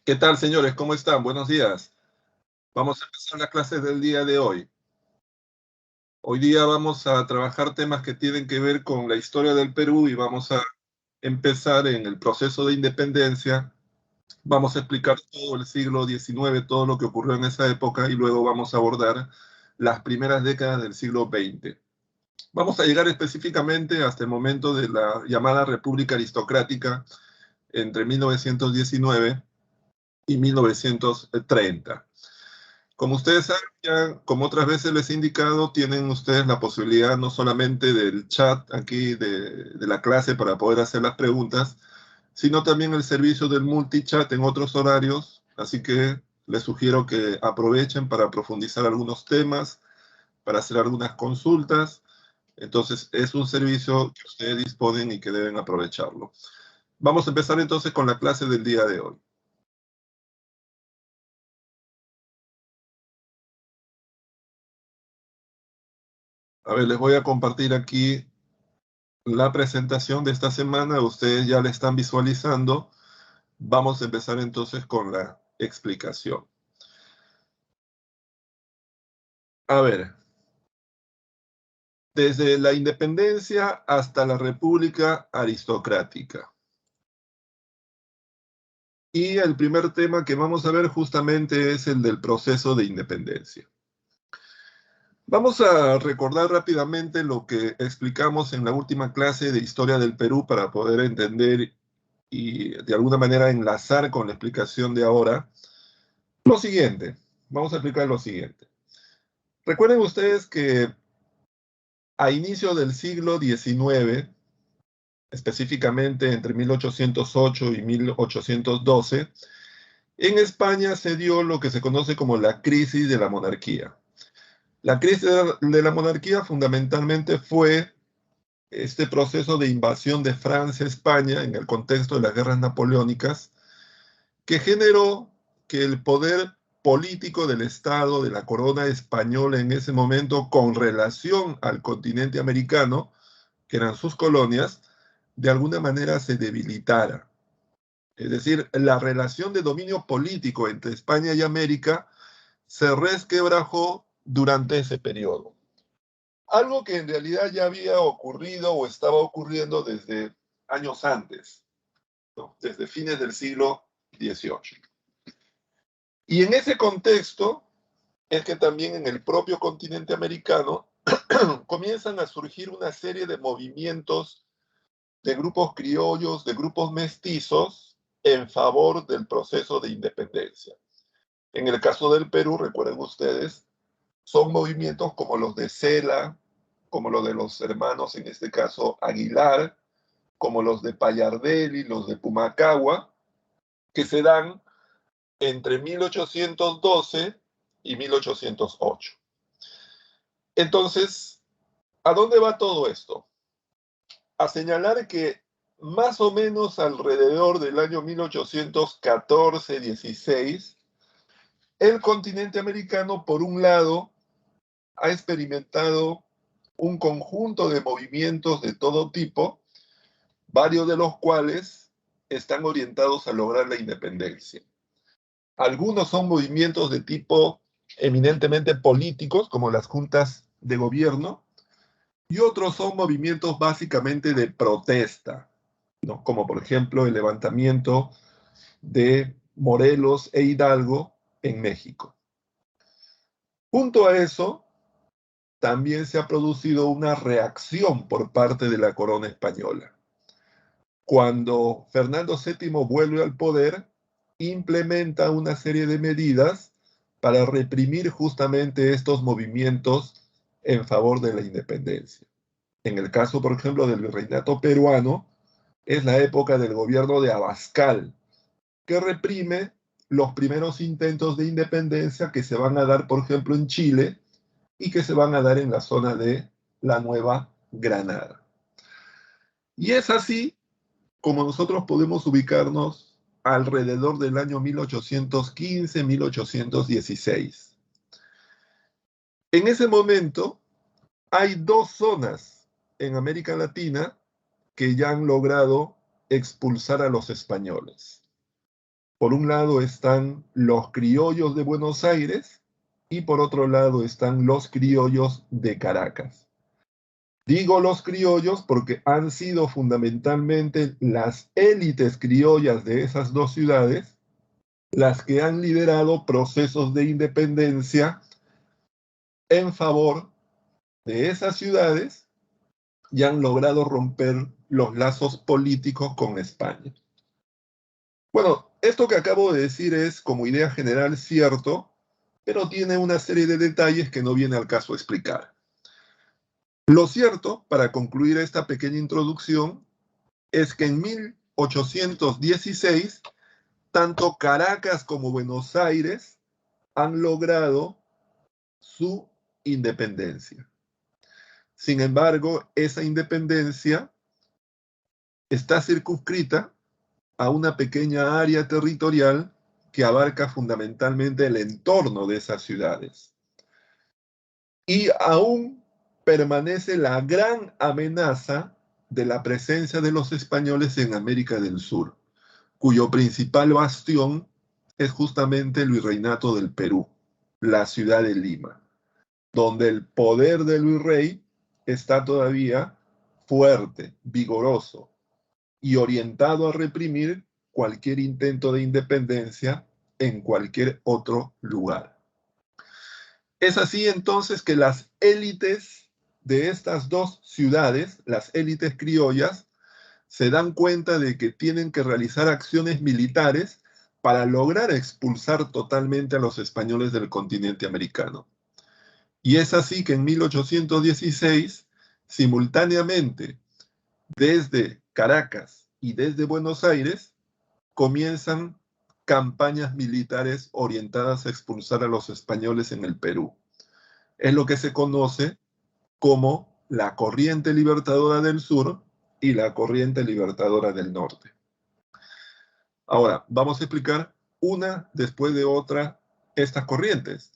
¿Qué tal, señores? ¿Cómo están? Buenos días. Vamos a empezar la clase del día de hoy. Hoy día vamos a trabajar temas que tienen que ver con la historia del Perú y vamos a empezar en el proceso de independencia. Vamos a explicar todo el siglo XIX, todo lo que ocurrió en esa época y luego vamos a abordar las primeras décadas del siglo XX. Vamos a llegar específicamente hasta el momento de la llamada República Aristocrática entre 1919 y 1930. Como ustedes saben, ya como otras veces les he indicado, tienen ustedes la posibilidad no solamente del chat aquí de la clase para poder hacer las preguntas, sino también el servicio del multichat en otros horarios. Así que les sugiero que aprovechen para profundizar algunos temas, para hacer algunas consultas. Entonces, es un servicio que ustedes disponen y que deben aprovecharlo. Vamos a empezar entonces con la clase del día de hoy. A ver, les voy a compartir aquí la presentación de esta semana. Ustedes ya la están visualizando. Vamos a empezar entonces con la explicación. A ver, desde la independencia hasta la república aristocrática. Y el primer tema que vamos a ver justamente es el del proceso de independencia. Vamos a recordar rápidamente lo que explicamos en la última clase de historia del Perú para poder entender y de alguna manera enlazar con la explicación de ahora. Lo siguiente, vamos a explicar lo siguiente. Recuerden ustedes que a inicio del siglo XIX, específicamente entre 1808 y 1812, en España se dio lo que se conoce como la crisis de la monarquía. La crisis de la monarquía fundamentalmente fue este proceso de invasión de Francia a España en el contexto de las guerras napoleónicas, que generó que el poder político del Estado, de la corona española en ese momento, con relación al continente americano, que eran sus colonias, de alguna manera se debilitara. Es decir, la relación de dominio político entre España y América se resquebrajó durante ese periodo. Algo que en realidad ya había ocurrido o estaba ocurriendo desde años antes, ¿no? Desde fines del siglo XVIII. Y en ese contexto es que también en el propio continente americano comienzan a surgir una serie de movimientos de grupos criollos, de grupos mestizos, en favor del proceso de independencia. En el caso del Perú, recuerden ustedes, son movimientos como los de Cela, como los de los hermanos, en este caso Aguilar, como los de Pallardelli, los de Pumacagua, que se dan entre 1812 y 1808. Entonces, ¿a dónde va todo esto? A señalar que más o menos alrededor del año 1814-16, el continente americano, por un lado, ha experimentado un conjunto de movimientos de todo tipo, varios de los cuales están orientados a lograr la independencia. Algunos son movimientos de tipo eminentemente políticos, como las juntas de gobierno, y otros son movimientos básicamente de protesta, ¿no? Como por ejemplo el levantamiento de Morelos e Hidalgo en México. Junto a eso, también se ha producido una reacción por parte de la corona española. Cuando Fernando VII vuelve al poder, implementa una serie de medidas para reprimir justamente estos movimientos en favor de la independencia. En el caso, por ejemplo, del virreinato peruano, es la época del gobierno de Abascal, que reprime los primeros intentos de independencia que se van a dar, por ejemplo, en Chile y que se van a dar en la zona de la Nueva Granada. Y es así como nosotros podemos ubicarnos alrededor del año 1815-1816. En ese momento hay dos zonas en América Latina que ya han logrado expulsar a los españoles. Por un lado están los criollos de Buenos Aires y por otro lado están los criollos de Caracas. Digo los criollos porque han sido fundamentalmente las élites criollas de esas dos ciudades las que han liderado procesos de independencia en favor de esas ciudades y han logrado romper los lazos políticos con España. Bueno, esto que acabo de decir es como idea general cierto, pero tiene una serie de detalles que no viene al caso explicar. Lo cierto, para concluir esta pequeña introducción, es que en 1816, tanto Caracas como Buenos Aires han logrado su independencia. Sin embargo, esa independencia está circunscrita a una pequeña área territorial que abarca fundamentalmente el entorno de esas ciudades. Y aún permanece la gran amenaza de la presencia de los españoles en América del Sur, cuyo principal bastión es justamente el virreinato del Perú, la ciudad de Lima, donde el poder del virrey está todavía fuerte, vigoroso y orientado a reprimir cualquier intento de independencia en cualquier otro lugar. Es así entonces que las élites de estas dos ciudades, las élites criollas, se dan cuenta de que tienen que realizar acciones militares para lograr expulsar totalmente a los españoles del continente americano. Y es así que en 1816, simultáneamente, desde Caracas y desde Buenos Aires, comienzan campañas militares orientadas a expulsar a los españoles en el Perú. Es lo que se conoce como la corriente libertadora del sur y la corriente libertadora del norte. Ahora, vamos a explicar una después de otra estas corrientes,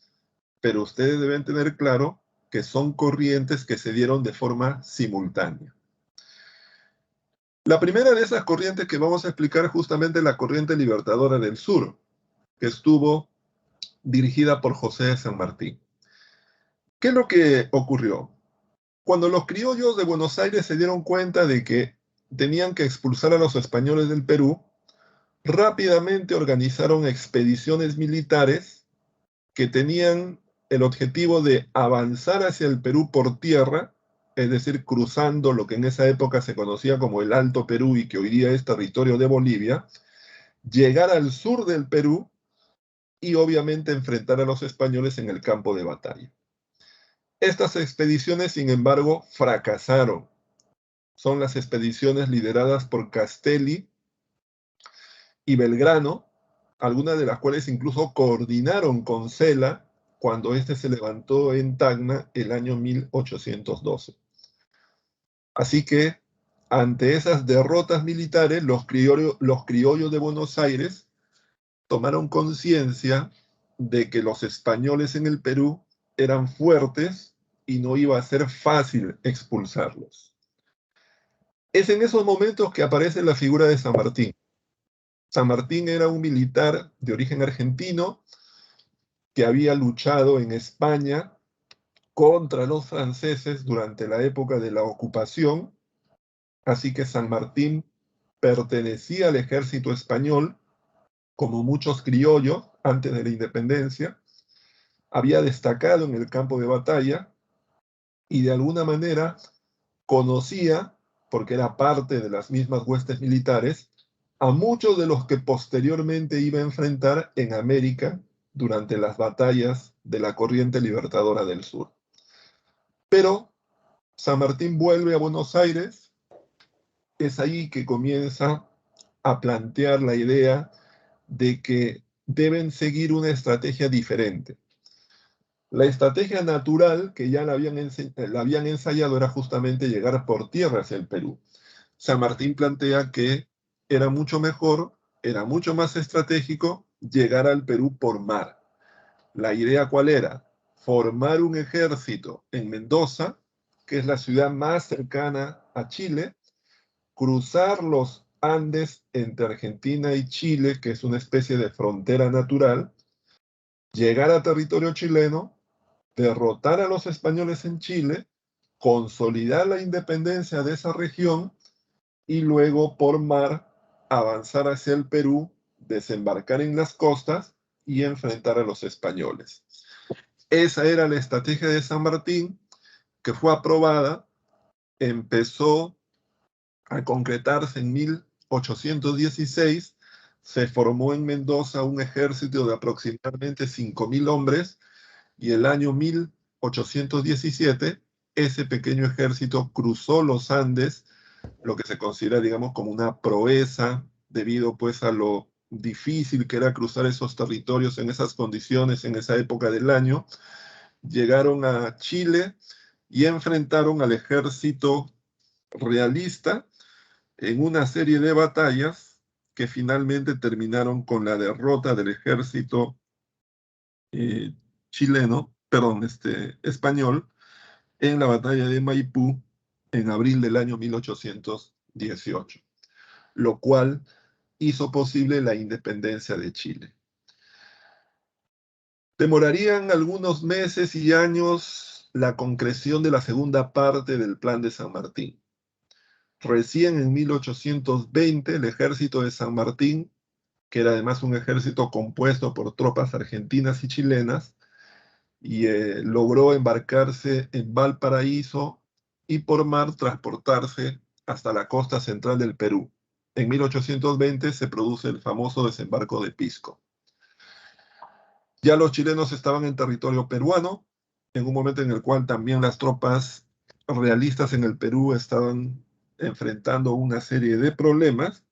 pero ustedes deben tener claro que son corrientes que se dieron de forma simultánea. La primera de esas corrientes que vamos a explicar es justamente la corriente libertadora del sur, que estuvo dirigida por José de San Martín. ¿Qué es lo que ocurrió? Cuando los criollos de Buenos Aires se dieron cuenta de que tenían que expulsar a los españoles del Perú, rápidamente organizaron expediciones militares que tenían el objetivo de avanzar hacia el Perú por tierra, es decir, cruzando lo que en esa época se conocía como el Alto Perú y que hoy día es territorio de Bolivia, llegar al sur del Perú y obviamente enfrentar a los españoles en el campo de batalla. Estas expediciones, sin embargo, fracasaron. Son las expediciones lideradas por Castelli y Belgrano, algunas de las cuales incluso coordinaron con Cela cuando éste se levantó en Tacna el año 1812. Así que, ante esas derrotas militares, los criollos de Buenos Aires tomaron conciencia de que los españoles en el Perú eran fuertes y no iba a ser fácil expulsarlos. Es en esos momentos que aparece la figura de San Martín. San Martín era un militar de origen argentino que había luchado en España contra los franceses durante la época de la ocupación, así que San Martín pertenecía al ejército español, como muchos criollos antes de la independencia, había destacado en el campo de batalla y de alguna manera conocía, porque era parte de las mismas huestes militares, a muchos de los que posteriormente iba a enfrentar en América durante las batallas de la corriente libertadora del sur. Pero San Martín vuelve a Buenos Aires, es ahí que comienza a plantear la idea de que deben seguir una estrategia diferente. La estrategia natural que ya la habían ensayado era justamente llegar por tierra hacia el Perú. San Martín plantea que era mucho mejor, era mucho más estratégico llegar al Perú por mar. La idea ¿cuál era? Formar un ejército en Mendoza, que es la ciudad más cercana a Chile, cruzar los Andes entre Argentina y Chile, que es una especie de frontera natural, llegar a territorio chileno, derrotar a los españoles en Chile, consolidar la independencia de esa región y luego por mar avanzar hacia el Perú, desembarcar en las costas y enfrentar a los españoles. Esa era la estrategia de San Martín, que fue aprobada, empezó a concretarse en 1816, se formó en Mendoza un ejército de aproximadamente 5.000 hombres y el año 1817 ese pequeño ejército cruzó los Andes, lo que se considera, digamos, como una proeza debido pues a lo difícil que era cruzar esos territorios en esas condiciones en esa época del año. Llegaron a Chile y enfrentaron al ejército realista en una serie de batallas que finalmente terminaron con la derrota del ejército chileno, perdón, español, en la batalla de Maipú en abril del año 1818, lo cual hizo posible la independencia de Chile. Demorarían algunos meses y años la concreción de la segunda parte del Plan de San Martín. Recién en 1820 el ejército de San Martín, que era además un ejército compuesto por tropas argentinas y chilenas, y logró embarcarse en Valparaíso y por mar transportarse hasta la costa central del Perú. En 1820 se produce el famoso desembarco de Pisco. Ya los chilenos estaban en territorio peruano, en un momento en el cual también las tropas realistas en el Perú estaban enfrentando una serie de problemas,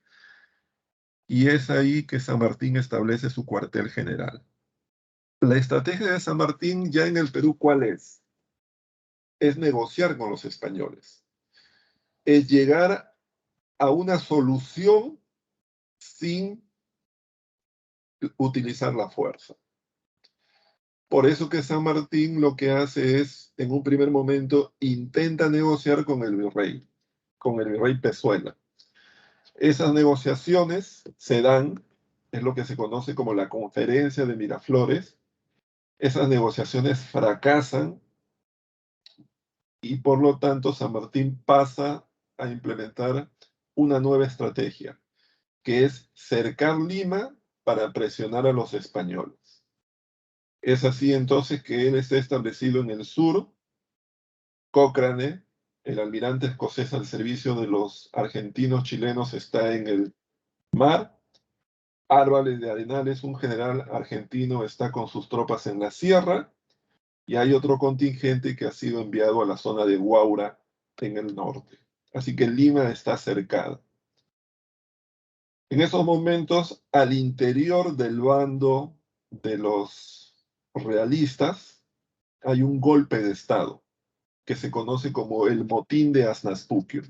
y es ahí que San Martín establece su cuartel general. La estrategia de San Martín ya en el Perú, ¿cuál es? Es negociar con los españoles, es llegar a una solución sin utilizar la fuerza. Por eso que San Martín lo que hace es, en un primer momento, intenta negociar con el virrey Pezuela. Esas negociaciones se dan, es lo que se conoce como la Conferencia de Miraflores. Esas negociaciones fracasan y por lo tanto San Martín pasa a implementar una nueva estrategia, que es cercar Lima para presionar a los españoles. Es así entonces que él está establecido en el sur. Cochrane, el almirante escocés al servicio de los argentinos chilenos, está en el mar. Álvarez de Arenales, un general argentino, está con sus tropas en la sierra. Y hay otro contingente que ha sido enviado a la zona de Huaura en el norte. Así que Lima está cercada. En esos momentos, al interior del bando de los realistas, hay un golpe de Estado que se conoce como el motín de Asnaspuquio.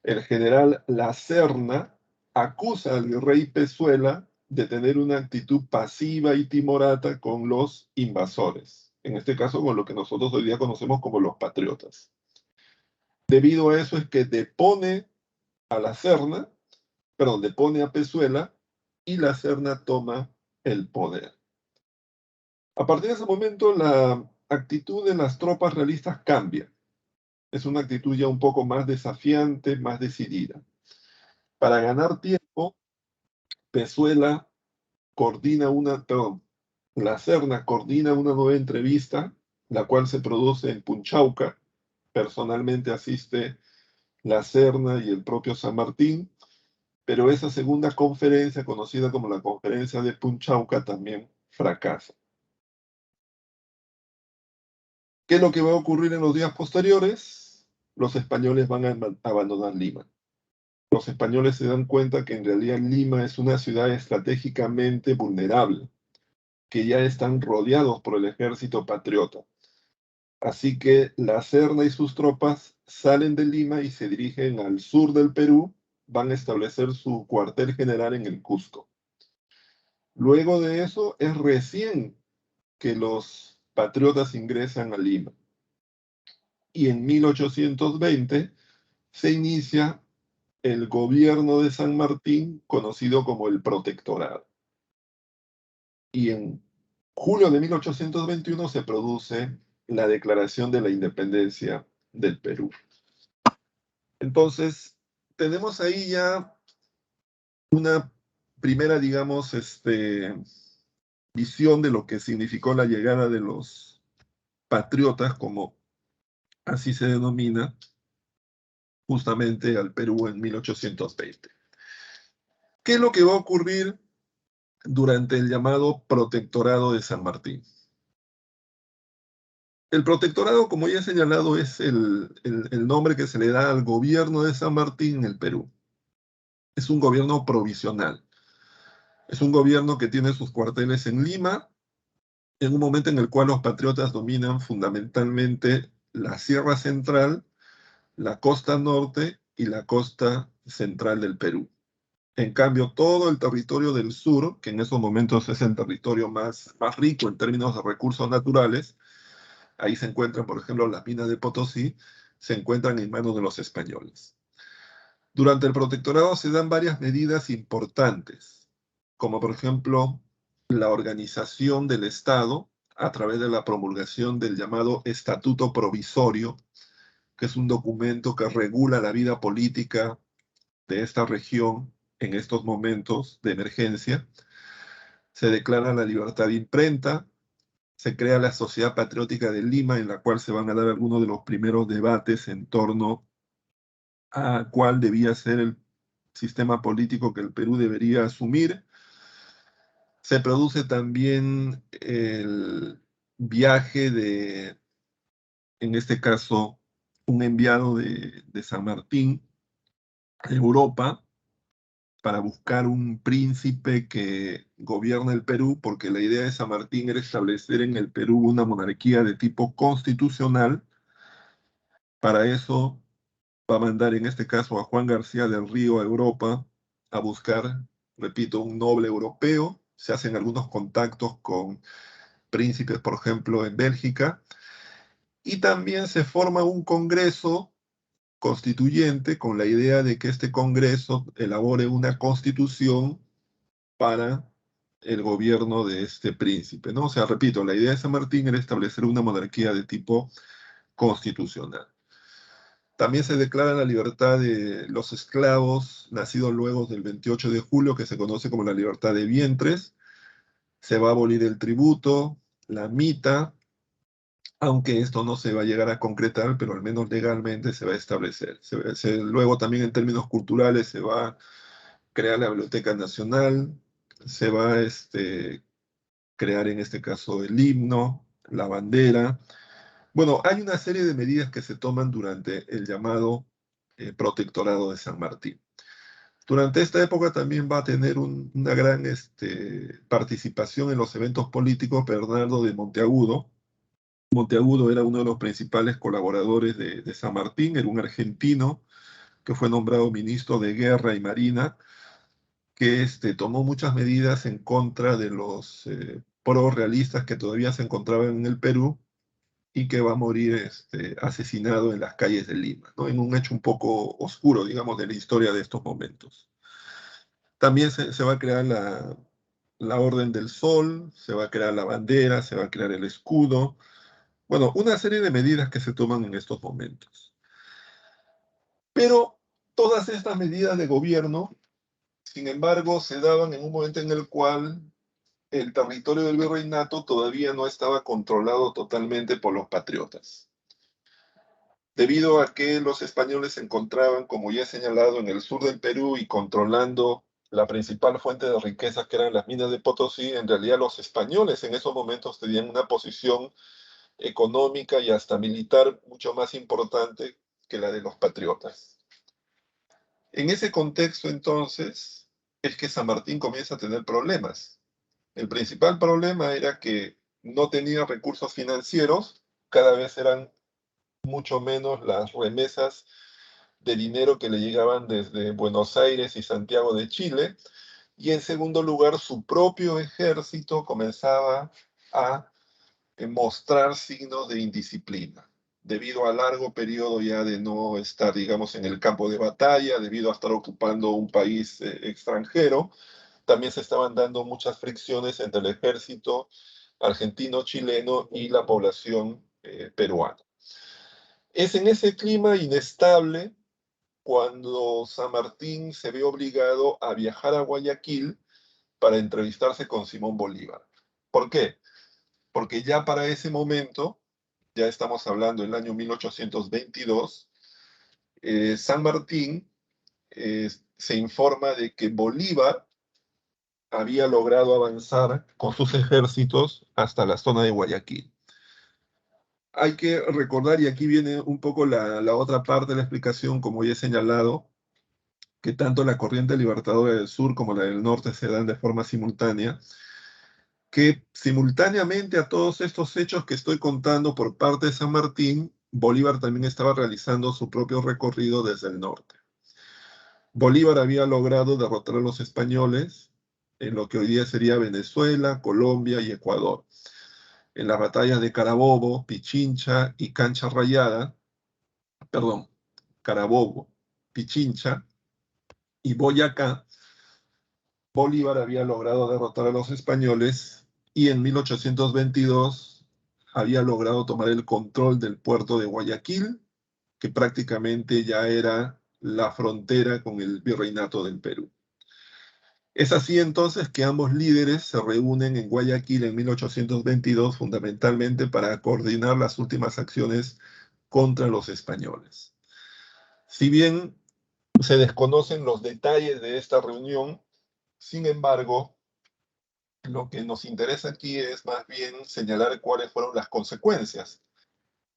El general La Serna acusa al virrey Pezuela de tener una actitud pasiva y timorata con los invasores, en este caso con lo que nosotros hoy día conocemos como los patriotas. Debido a eso es que depone a La Serna, perdón, depone a Pezuela y La Serna toma el poder. A partir de ese momento, la actitud de las tropas realistas cambia. Es una actitud ya un poco más desafiante, más decidida. Para ganar tiempo, Pezuela La Serna coordina una nueva entrevista, la cual se produce en Punchauca. Personalmente asiste La Serna y el propio San Martín, pero esa segunda conferencia, conocida como la Conferencia de Punchauca, también fracasa. ¿Qué es lo que va a ocurrir en los días posteriores? Los españoles van a abandonar Lima. Los españoles se dan cuenta que en realidad Lima es una ciudad estratégicamente vulnerable, que ya están rodeados por el ejército patriota. Así que La Serna y sus tropas salen de Lima y se dirigen al sur del Perú, van a establecer su cuartel general en el Cusco. Luego de eso es recién que los patriotas ingresan a Lima. Y en 1820 se inicia el gobierno de San Martín, conocido como el Protectorado. Y en julio de 1821 se produce la Declaración de la Independencia del Perú. Entonces, tenemos ahí ya una primera, digamos, visión de lo que significó la llegada de los patriotas, como así se denomina, justamente al Perú en 1820. ¿Qué es lo que va a ocurrir durante el llamado Protectorado de San Martín? El protectorado, como ya he señalado, es el nombre que se le da al gobierno de San Martín en el Perú. Es un gobierno provisional. Es un gobierno que tiene sus cuarteles en Lima, en un momento en el cual los patriotas dominan fundamentalmente la Sierra Central, la costa norte y la costa central del Perú. En cambio, todo el territorio del sur, que en esos momentos es el territorio más rico en términos de recursos naturales, ahí se encuentran, por ejemplo, las minas de Potosí, se encuentran en manos de los españoles. Durante el protectorado se dan varias medidas importantes, como por ejemplo la organización del Estado a través de la promulgación del llamado Estatuto Provisorio, que es un documento que regula la vida política de esta región en estos momentos de emergencia. Se declara la libertad de imprenta, se crea la Sociedad Patriótica de Lima, en la cual se van a dar algunos de los primeros debates en torno a cuál debía ser el sistema político que el Perú debería asumir. Se produce también el viaje de, en este caso, un enviado de San Martín a Europa para buscar un príncipe que gobierne el Perú, porque la idea de San Martín era establecer en el Perú una monarquía de tipo constitucional. Para eso va a mandar en este caso a Juan García del Río a Europa a buscar, repito, un noble europeo. Se hacen algunos contactos con príncipes, por ejemplo, en Bélgica, y también se forma un congreso constituyente con la idea de que este congreso elabore una constitución para el gobierno de este príncipe, ¿no? O sea, repito, la idea de San Martín era establecer una monarquía de tipo constitucional. También se declara la libertad de los esclavos nacidos luego del 28 de julio, que se conoce como la libertad de vientres. Se va a abolir el tributo, la mita, aunque esto no se va a llegar a concretar, pero al menos legalmente se va a establecer. Luego también en términos culturales se va a crear la Biblioteca Nacional, se va a crear en este caso el himno, la bandera. Bueno, hay una serie de medidas que se toman durante el llamado Protectorado de San Martín. Durante esta época también va a tener una gran participación en los eventos políticos Bernardo de Monteagudo. Monteagudo era uno de los principales colaboradores de San Martín, era un argentino que fue nombrado ministro de Guerra y Marina, que tomó muchas medidas en contra de los pro-realistas que todavía se encontraban en el Perú y que va a morir asesinado en las calles de Lima, ¿no? En un hecho un poco oscuro, digamos, de la historia de estos momentos. También se va a crear la Orden del Sol, se va a crear la bandera, se va a crear el escudo. Bueno, una serie de medidas que se toman en estos momentos. Pero todas estas medidas de gobierno, sin embargo, se daban en un momento en el cual el territorio del virreinato todavía no estaba controlado totalmente por los patriotas. Debido a que los españoles se encontraban, como ya he señalado, en el sur del Perú y controlando la principal fuente de riquezas que eran las minas de Potosí, en realidad los españoles en esos momentos tenían una posición económica y hasta militar mucho más importante que la de los patriotas. En ese contexto, entonces, es que San Martín comienza a tener problemas. El principal problema era que no tenía recursos financieros, cada vez eran mucho menos las remesas de dinero que le llegaban desde Buenos Aires y Santiago de Chile, y en segundo lugar, su propio ejército comenzaba a mostrar signos de indisciplina. debido a largo periodo ya de no estar, digamos, en el campo de batalla, debido a estar ocupando un país extranjero. También se estaban dando muchas fricciones entre el ejército argentino, chileno y la población peruana. Es en ese clima inestable cuando San Martín se ve obligado a viajar a Guayaquil para entrevistarse con Simón Bolívar. ¿Por qué? Porque ya para ese momento, ya estamos hablando del año 1822, San Martín se informa de que Bolívar había logrado avanzar con sus ejércitos hasta la zona de Guayaquil. Hay que recordar, y aquí viene un poco la otra parte de la explicación, como ya he señalado, que tanto la corriente libertadora del sur como la del norte se dan de forma simultánea, que simultáneamente a todos estos hechos que estoy contando por parte de San Martín, Bolívar también estaba realizando su propio recorrido desde el norte. Bolívar había logrado derrotar a los españoles en lo que hoy día sería Venezuela, Colombia y Ecuador. En las batallas de Carabobo, Pichincha y Cancha Rayada, perdón, Carabobo, Pichincha y Boyacá, Bolívar había logrado derrotar a los españoles y en 1822 había logrado tomar el control del puerto de Guayaquil, que prácticamente ya era la frontera con el virreinato del Perú. Es así entonces que ambos líderes se reúnen en Guayaquil en 1822 fundamentalmente para coordinar las últimas acciones contra los españoles. Si bien se desconocen los detalles de esta reunión, sin embargo, lo que nos interesa aquí es más bien señalar cuáles fueron las consecuencias,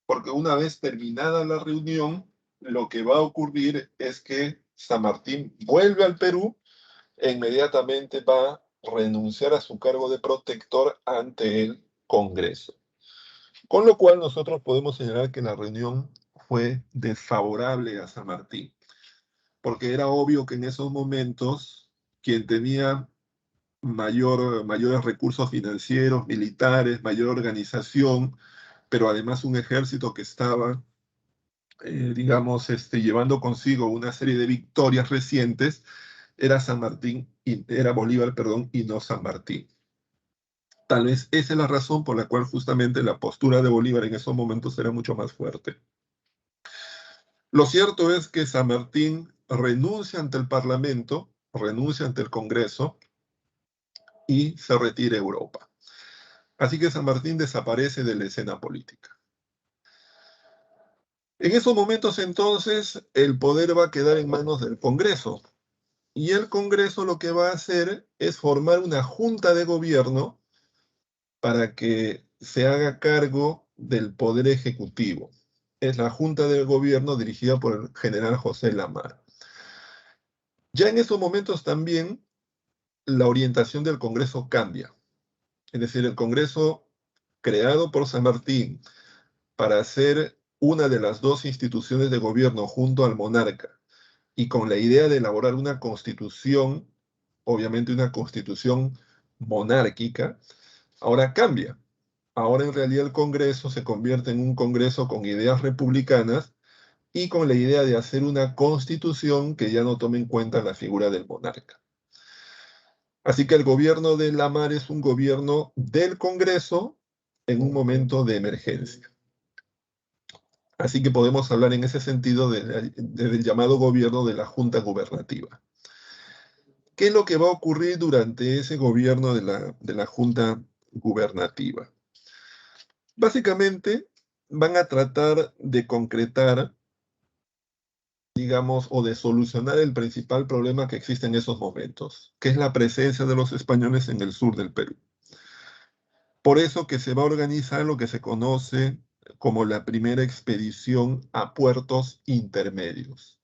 porque una vez terminada la reunión, lo que va a ocurrir es que San Martín vuelve al Perú e inmediatamente va a renunciar a su cargo de protector ante el Congreso. Con lo cual nosotros podemos señalar que la reunión fue desfavorable a San Martín, porque era obvio que en esos momentos quien tenía mayores recursos financieros, militares, mayor organización, pero además un ejército que estaba, digamos, llevando consigo una serie de victorias recientes, era San Martín, era Bolívar, perdón, y no San Martín. Tal vez esa es la razón por la cual justamente la postura de Bolívar en esos momentos era mucho más fuerte. Lo cierto es que San Martín renuncia ante el Parlamento, renuncia ante el Congreso y se retira a Europa. Así que San Martín desaparece de la escena política. En esos momentos entonces el poder va a quedar en manos del Congreso y el Congreso lo que va a hacer es formar una junta de gobierno para que se haga cargo del poder ejecutivo. Es la junta de gobierno dirigida por el general José Lamar. Ya en esos momentos también la orientación del Congreso cambia. Es decir, el Congreso creado por San Martín para ser una de las dos instituciones de gobierno junto al monarca y con la idea de elaborar una constitución, obviamente una constitución monárquica, ahora cambia. Ahora en realidad el Congreso se convierte en un Congreso con ideas republicanas y con la idea de hacer una constitución que ya no tome en cuenta la figura del monarca. Así que el gobierno de Lamar es un gobierno del Congreso en un momento de emergencia. Así que podemos hablar en ese sentido del llamado gobierno de la Junta Gubernativa. ¿Qué es lo que va a ocurrir durante ese gobierno de la Junta Gubernativa? Básicamente van a tratar de concretar, digamos, o de solucionar el principal problema que existe en esos momentos, que es la presencia de los españoles en el sur del Perú. Por eso que se va a organizar lo que se conoce como la primera expedición a puertos intermedios.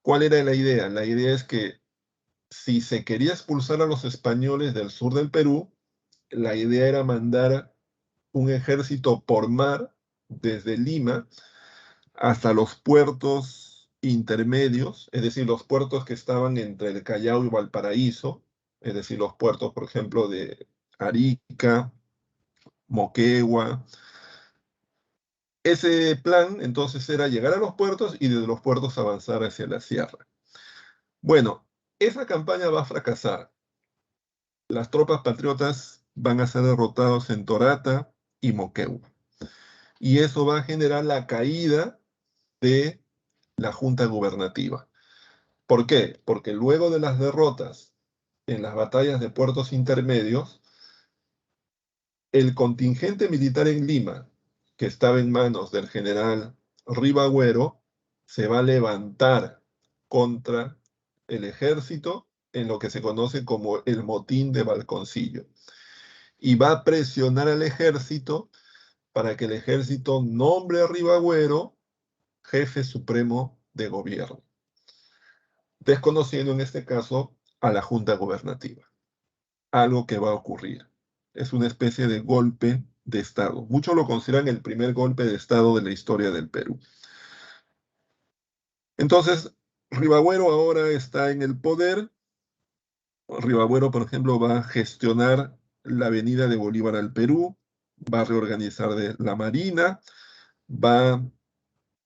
¿Cuál era la idea? La idea es que si se quería expulsar a los españoles del sur del Perú, la idea era mandar un ejército por mar desde Lima hasta los puertos intermedios, es decir, los puertos que estaban entre el Callao y Valparaíso, es decir, los puertos, por ejemplo, de Arica, Moquegua, Ese plan entonces era llegar a los puertos y desde los puertos avanzar hacia la sierra. Bueno, esa campaña va a fracasar. Las tropas patriotas van a ser derrotados en Torata y Moquegua. Y eso va a generar la caída de la Junta Gubernativa. ¿Por qué? Porque luego de las derrotas en las batallas de puertos intermedios, el contingente militar en Lima, que estaba en manos del general Ribagüero, se va a levantar contra el ejército en lo que se conoce como el motín de Balconcillo. Y va a presionar al ejército para que el ejército nombre a Ribagüero jefe supremo de gobierno, desconociendo en este caso a la Junta Gubernativa. Algo que va a ocurrir. Es una especie de golpe de Estado. Muchos lo consideran el primer golpe de Estado de la historia del Perú. Entonces, Ribagüero ahora está en el poder. Ribagüero, por ejemplo, va a gestionar la avenida de Bolívar al Perú, va a reorganizar la Marina, va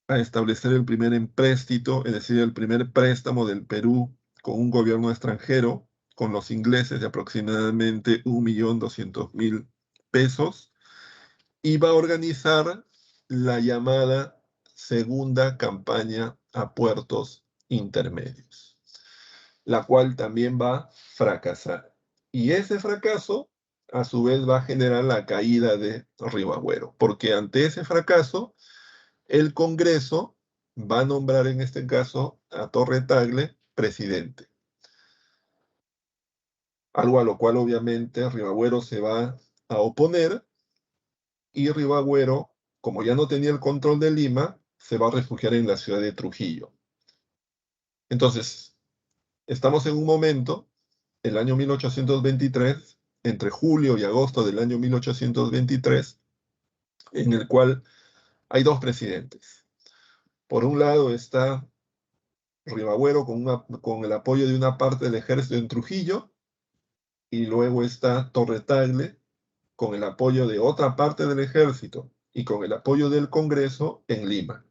a establecer el primer empréstito, es decir, el primer préstamo del Perú con un gobierno extranjero, con los ingleses de aproximadamente 1.200.000 pesos, y va a organizar la llamada segunda campaña a puertos intermedios, la cual también va a fracasar. Y ese fracaso, a su vez, va a generar la caída de Ribagüero, porque ante ese fracaso, el Congreso va a nombrar en este caso a Torre Tagle presidente. Algo a lo cual obviamente Ribagüero se va a oponer y Ribagüero, como ya no tenía el control de Lima, se va a refugiar en la ciudad de Trujillo. Entonces, estamos en un momento, el año 1823, entre julio y agosto del año 1823, en el cual hay dos presidentes. Por un lado está Ribagüero con el apoyo de una parte del ejército en Trujillo, y luego está Torre Tagle con el apoyo de otra parte del ejército y con el apoyo del Congreso en Lima.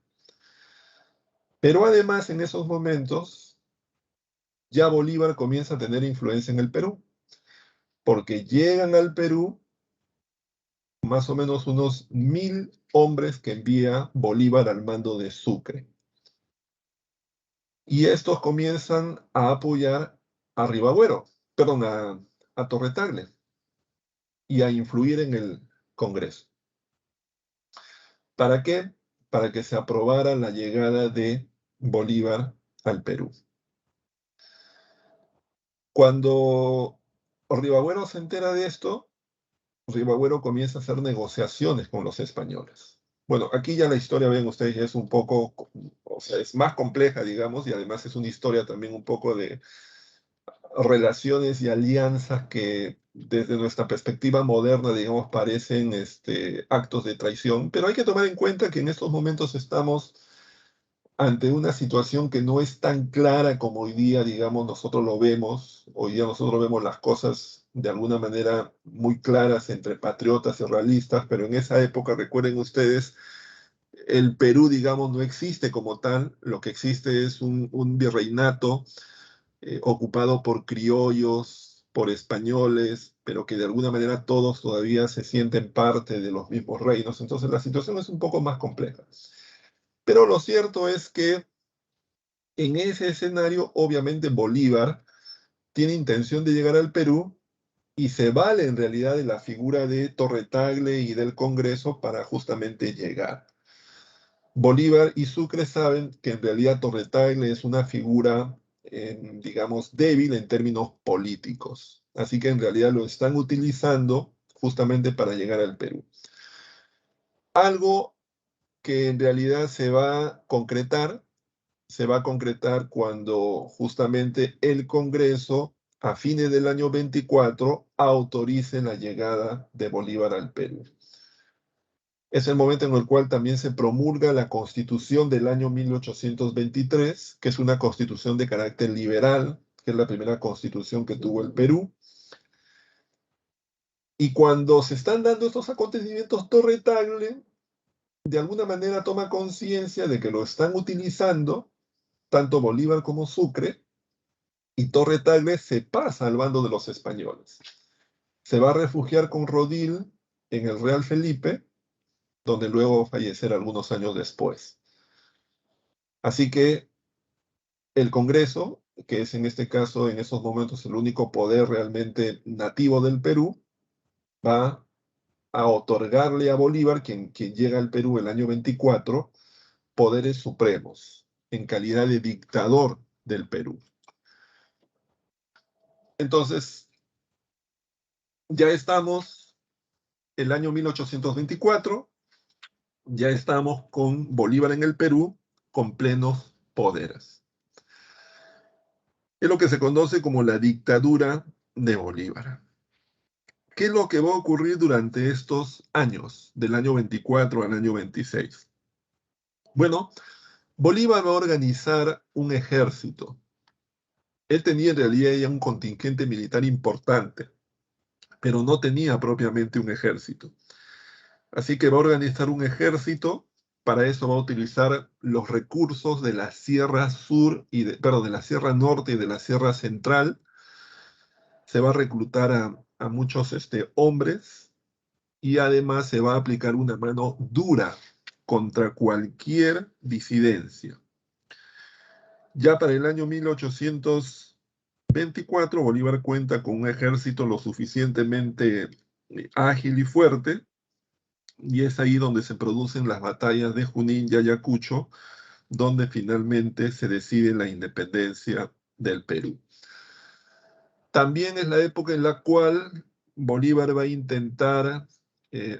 Pero además en esos momentos ya Bolívar comienza a tener influencia en el Perú, porque llegan al Perú más o menos unos 1.000 hombres que envía Bolívar al mando de Sucre. Y estos comienzan a apoyar a Ribagüero, perdón, a Torre Tagle y a influir en el Congreso. ¿Para qué? Para que se aprobara la llegada de Bolívar al Perú. Cuando Ribagüero se entera de esto, Ribagüero comienza a hacer negociaciones con los españoles. Bueno, aquí ya la historia, ven ustedes, es un poco, o sea, es más compleja, digamos, y además es una historia también un poco de relaciones y alianzas que desde nuestra perspectiva moderna, digamos, parecen actos de traición, pero hay que tomar en cuenta que en estos momentos estamos ante una situación que no es tan clara como hoy día, digamos, nosotros lo vemos. Hoy día nosotros vemos las cosas de alguna manera muy claras entre patriotas y realistas, pero en esa época, recuerden ustedes, el Perú, digamos, no existe como tal. Lo que existe es un virreinato ocupado por criollos, por españoles, pero que de alguna manera todos todavía se sienten parte de los mismos reinos. Entonces la situación es un poco más compleja. Pero lo cierto es que en ese escenario, obviamente Bolívar tiene intención de llegar al Perú y se vale en realidad de la figura de Torre Tagle y del Congreso para justamente llegar. Bolívar y Sucre saben que en realidad Torre Tagle es una figura, digamos, débil en términos políticos. Así que en realidad lo están utilizando justamente para llegar al Perú. Algo que en realidad se va a concretar cuando justamente el Congreso, a fines del año 24, autorice la llegada de Bolívar al Perú. Es el momento en el cual también se promulga la Constitución del año 1823, que es una constitución de carácter liberal, que es la primera constitución que tuvo el Perú. Y cuando se están dando estos acontecimientos, Torre Tagle de alguna manera toma conciencia de que lo están utilizando, tanto Bolívar como Sucre, y Torre Tagle se pasa al bando de los españoles. Se va a refugiar con Rodil en el Real Felipe, donde luego va a fallecer algunos años después. Así que el Congreso, que es en este caso, en esos momentos, el único poder realmente nativo del Perú, va a otorgarle a Bolívar, quien llega al Perú el año 24, poderes supremos en calidad de dictador del Perú. Entonces, ya estamos el año 1824, ya estamos con Bolívar en el Perú con plenos poderes. Es lo que se conoce como la dictadura de Bolívar. ¿Qué es lo que va a ocurrir durante estos años, del año 24 al año 26? Bueno, Bolívar va a organizar un ejército. Él tenía en realidad ya un contingente militar importante, pero no tenía propiamente un ejército. Así que va a organizar un ejército. Para eso va a utilizar los recursos de la Sierra Sur de la Sierra Norte y de la Sierra Central. Se va a reclutar a muchos hombres, y además se va a aplicar una mano dura contra cualquier disidencia. Ya para el año 1824, Bolívar cuenta con un ejército lo suficientemente ágil y fuerte, y es ahí donde se producen las batallas de Junín y Ayacucho, donde finalmente se decide la independencia del Perú. También es la época en la cual Bolívar va a intentar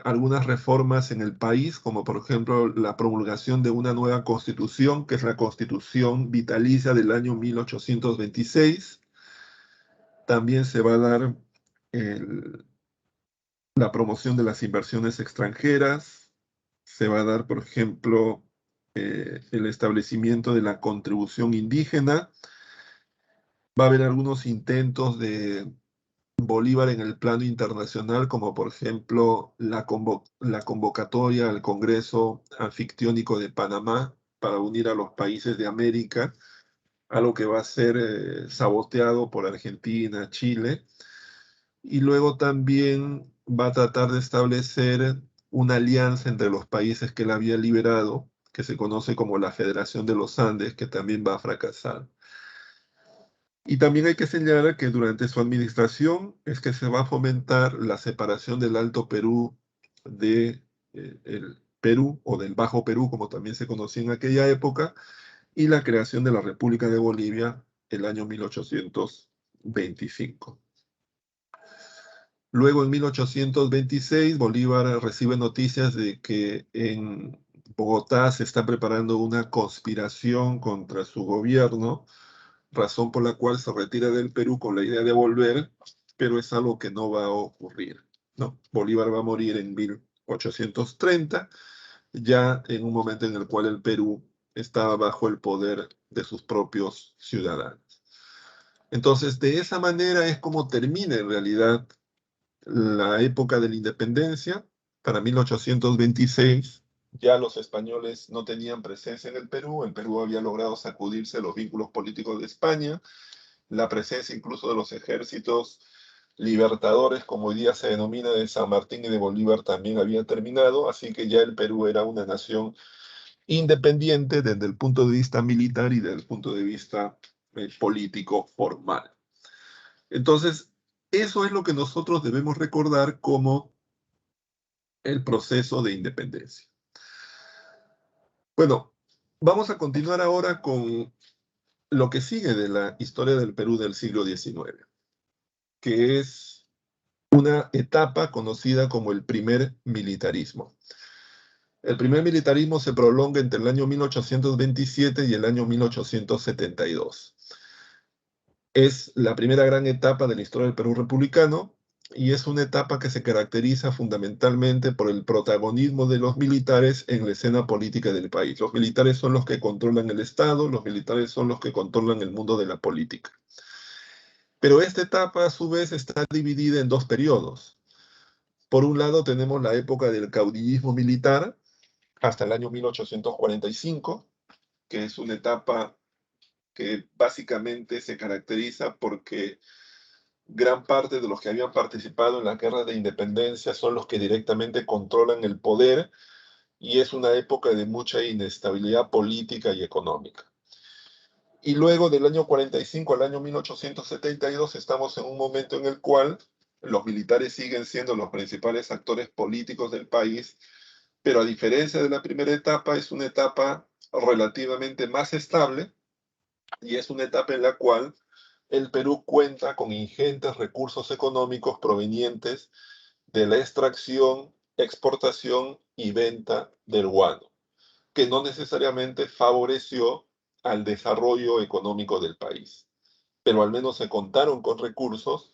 algunas reformas en el país, como por ejemplo la promulgación de una nueva constitución, que es la Constitución Vitalicia del año 1826. También se va a dar el- la promoción de las inversiones extranjeras. Se va a dar, por ejemplo, el establecimiento de la contribución indígena. Va a haber algunos intentos de Bolívar en el plano internacional, como por ejemplo la convocatoria al Congreso Anfictiónico de Panamá para unir a los países de América, algo que va a ser saboteado por Argentina, Chile, y luego también va a tratar de establecer una alianza entre los países que él había liberado, que se conoce como la Federación de los Andes, que también va a fracasar. Y también hay que señalar que durante su administración es que se va a fomentar la separación del Alto Perú de el Perú, o del Bajo Perú, como también se conocía en aquella época, y la creación de la República de Bolivia el año 1825. Luego, en 1826, Bolívar recibe noticias de que en Bogotá se está preparando una conspiración contra su gobierno, razón por la cual se retira del Perú con la idea de volver, pero es algo que no va a ocurrir, ¿no? Bolívar va a morir en 1830, ya en un momento en el cual el Perú estaba bajo el poder de sus propios ciudadanos. Entonces, de esa manera es como termina en realidad la época de la independencia. Para 1826 ya los españoles no tenían presencia en el Perú había logrado sacudirse los vínculos políticos de España, la presencia incluso de los ejércitos libertadores, como hoy día se denomina, de San Martín y de Bolívar también había terminado, así que ya el Perú era una nación independiente desde el punto de vista militar y desde el punto de vista político formal. Entonces, eso es lo que nosotros debemos recordar como el proceso de independencia. Bueno, vamos a continuar ahora con lo que sigue de la historia del Perú del siglo XIX, que es una etapa conocida como el primer militarismo. El primer militarismo se prolonga entre el año 1827 y el año 1872. Es la primera gran etapa de la historia del Perú republicano, y es una etapa que se caracteriza fundamentalmente por el protagonismo de los militares en la escena política del país. Los militares son los que controlan el Estado, los militares son los que controlan el mundo de la política. Pero esta etapa, a su vez, está dividida en dos periodos. Por un lado tenemos la época del caudillismo militar, hasta el año 1845, que es una etapa que básicamente se caracteriza porque gran parte de los que habían participado en la guerra de independencia son los que directamente controlan el poder y es una época de mucha inestabilidad política y económica. Y luego del año 45 al año 1872 estamos en un momento en el cual los militares siguen siendo los principales actores políticos del país, pero a diferencia de la primera etapa, es una etapa relativamente más estable y es una etapa en la cual el Perú cuenta con ingentes recursos económicos provenientes de la extracción, exportación y venta del guano, que no necesariamente favoreció al desarrollo económico del país, pero al menos se contaron con recursos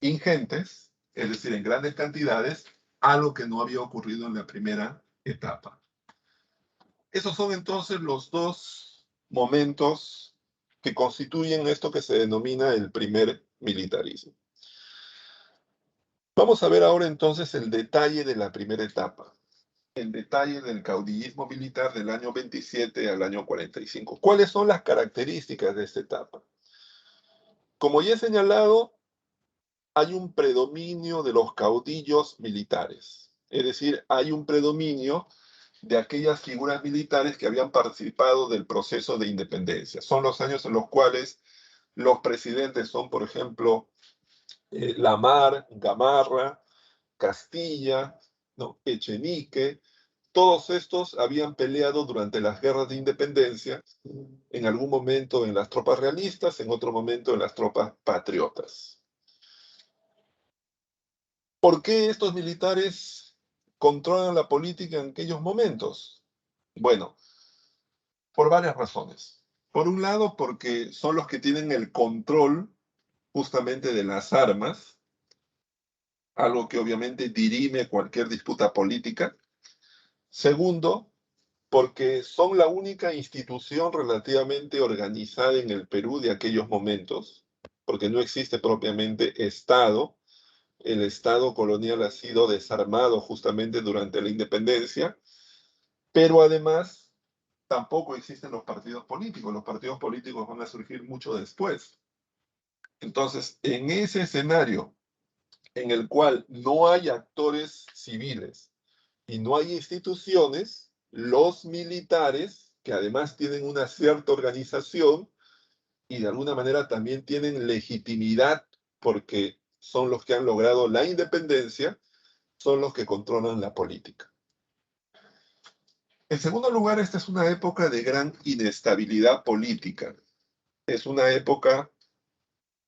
ingentes, es decir, en grandes cantidades, algo que no había ocurrido en la primera etapa. Esos son entonces los dos momentos que constituyen esto que se denomina el primer militarismo. Vamos a ver ahora entonces el detalle de la primera etapa, el detalle del caudillismo militar del año 27 al año 45. ¿Cuáles son las características de esta etapa? Como ya he señalado, hay un predominio de los caudillos militares, es decir, hay un predominio de aquellas figuras militares que habían participado del proceso de independencia. Son los años en los cuales los presidentes son, por ejemplo, Lamar, Gamarra, Castilla, ¿no? Echenique. Todos estos habían peleado durante las guerras de independencia, en algún momento en las tropas realistas, en otro momento en las tropas patriotas. ¿Por qué estos militares controlan la política en aquellos momentos? Bueno, por varias razones. Por un lado, porque son los que tienen el control justamente de las armas, algo que obviamente dirime cualquier disputa política. Segundo, porque son la única institución relativamente organizada en el Perú de aquellos momentos, porque no existe propiamente Estado. El Estado colonial ha sido desarmado justamente durante la independencia, pero además tampoco existen los partidos políticos. Los partidos políticos van a surgir mucho después. Entonces, en ese escenario en el cual no hay actores civiles y no hay instituciones, los militares, que además tienen una cierta organización y de alguna manera también tienen legitimidad porque son los que han logrado la independencia, son los que controlan la política. En segundo lugar, esta es una época de gran inestabilidad política. Es una época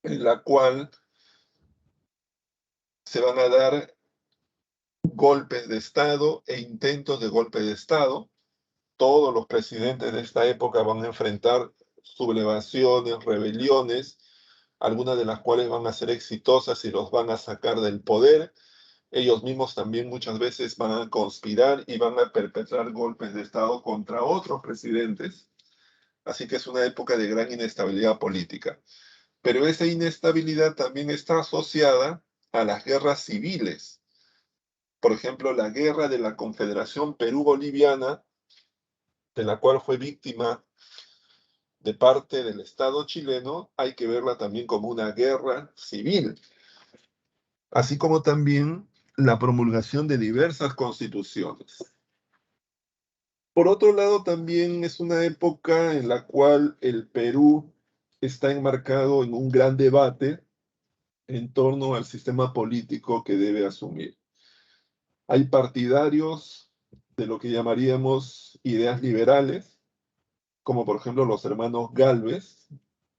en la cual se van a dar golpes de Estado e intentos de golpe de Estado. Todos los presidentes de esta época van a enfrentar sublevaciones, rebeliones, algunas de las cuales van a ser exitosas y los van a sacar del poder. Ellos mismos también muchas veces van a conspirar y van a perpetrar golpes de Estado contra otros presidentes. Así que es una época de gran inestabilidad política. Pero esa inestabilidad también está asociada a las guerras civiles. Por ejemplo, la guerra de la Confederación Perú-Boliviana, de la cual fue víctima de parte del Estado chileno, hay que verla también como una guerra civil, así como también la promulgación de diversas constituciones. Por otro lado, también es una época en la cual el Perú está enmarcado en un gran debate en torno al sistema político que debe asumir. Hay partidarios de lo que llamaríamos ideas liberales, como por ejemplo los hermanos Gálvez,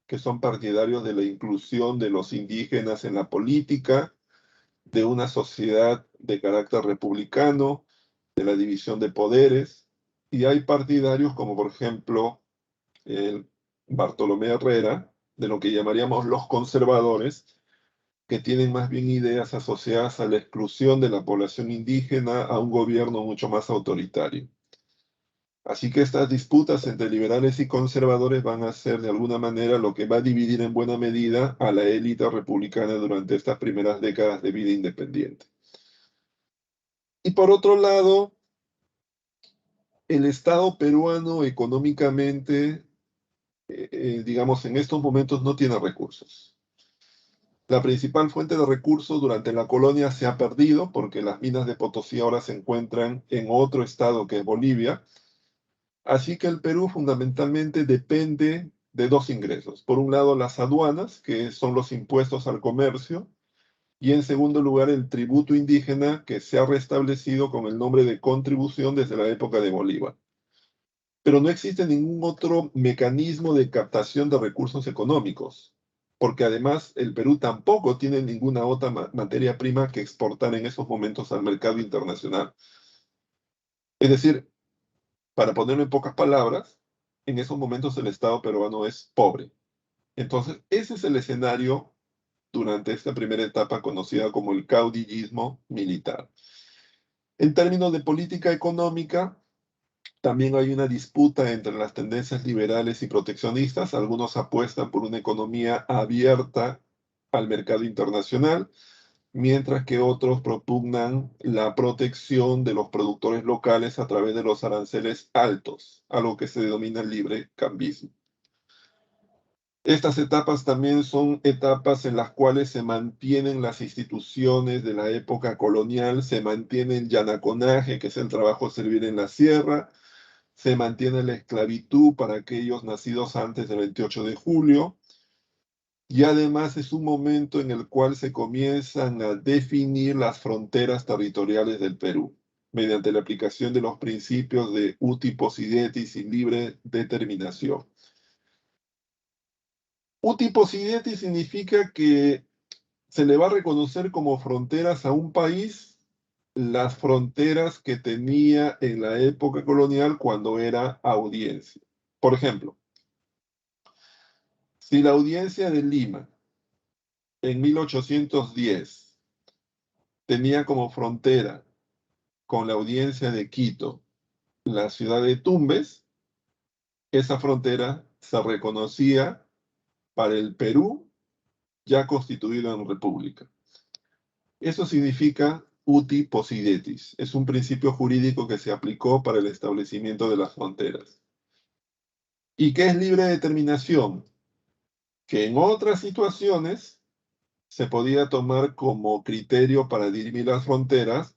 que son partidarios de la inclusión de los indígenas en la política, de una sociedad de carácter republicano, de la división de poderes, y hay partidarios como por ejemplo el Bartolomé Herrera, de lo que llamaríamos los conservadores, que tienen más bien ideas asociadas a la exclusión de la población indígena, a un gobierno mucho más autoritario. Así que estas disputas entre liberales y conservadores van a ser de alguna manera lo que va a dividir en buena medida a la élite republicana durante estas primeras décadas de vida independiente. Y por otro lado, el Estado peruano económicamente, digamos, en estos momentos no tiene recursos. La principal fuente de recursos durante la colonia se ha perdido porque las minas de Potosí ahora se encuentran en otro estado que es Bolivia. Así que el Perú fundamentalmente depende de dos ingresos. Por un lado, las aduanas, que son los impuestos al comercio, y en segundo lugar, el tributo indígena, que se ha restablecido con el nombre de contribución desde la época de Bolívar. Pero no existe ningún otro mecanismo de captación de recursos económicos, porque además el Perú tampoco tiene ninguna otra materia prima que exportar en esos momentos al mercado internacional. Es decir, para ponerlo en pocas palabras, en esos momentos el Estado peruano es pobre. Entonces, ese es el escenario durante esta primera etapa conocida como el caudillismo militar. En términos de política económica, también hay una disputa entre las tendencias liberales y proteccionistas. Algunos apuestan por una economía abierta al mercado internacional, mientras que otros propugnan la protección de los productores locales a través de los aranceles altos, algo que se denomina libre cambismo. Estas etapas también son etapas en las cuales se mantienen las instituciones de la época colonial, se mantiene el yanaconaje, que es el trabajo servil en la sierra, se mantiene la esclavitud para aquellos nacidos antes del 28 de julio, y además es un momento en el cual se comienzan a definir las fronteras territoriales del Perú, mediante la aplicación de los principios de uti possidetis y libre determinación. Uti possidetis significa que se le va a reconocer como fronteras a un país las fronteras que tenía en la época colonial cuando era audiencia. Por ejemplo, si la audiencia de Lima en 1810 tenía como frontera con la audiencia de Quito la ciudad de Tumbes, esa frontera se reconocía para el Perú ya constituido en república. Eso significa uti possidetis. Es un principio jurídico que se aplicó para el establecimiento de las fronteras. ¿Y qué es libre determinación? Que en otras situaciones se podía tomar como criterio para dirimir las fronteras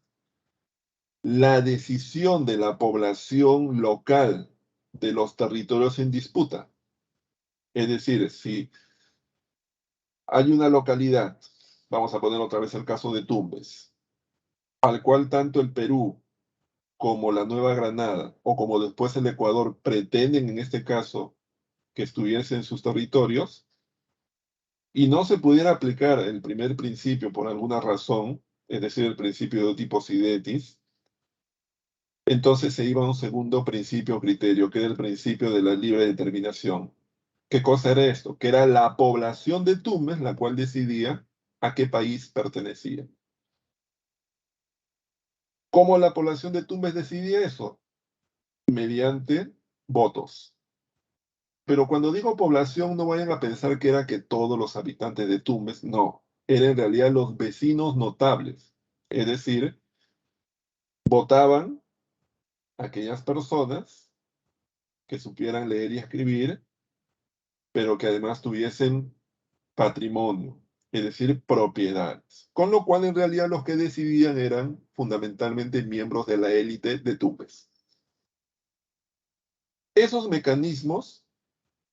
la decisión de la población local de los territorios en disputa. Es decir, si hay una localidad, vamos a poner otra vez el caso de Tumbes, al cual tanto el Perú como la Nueva Granada o como después el Ecuador pretenden en este caso que estuviese en sus territorios y no se pudiera aplicar el primer principio por alguna razón, es decir, el principio de tipo sidetis, entonces se iba a un segundo principio o criterio, que era el principio de la libre determinación. ¿Qué cosa era esto? Que era la población de Tumbes la cual decidía a qué país pertenecía. ¿Cómo la población de Tumbes decidía eso? Mediante votos. Pero cuando digo población, no vayan a pensar que era que todos los habitantes de Tumbes, no, eran en realidad los vecinos notables. Es decir, votaban aquellas personas que supieran leer y escribir, pero que además tuviesen patrimonio, es decir, propiedades. Con lo cual, en realidad, los que decidían eran fundamentalmente miembros de la élite de Tumbes. Esos mecanismos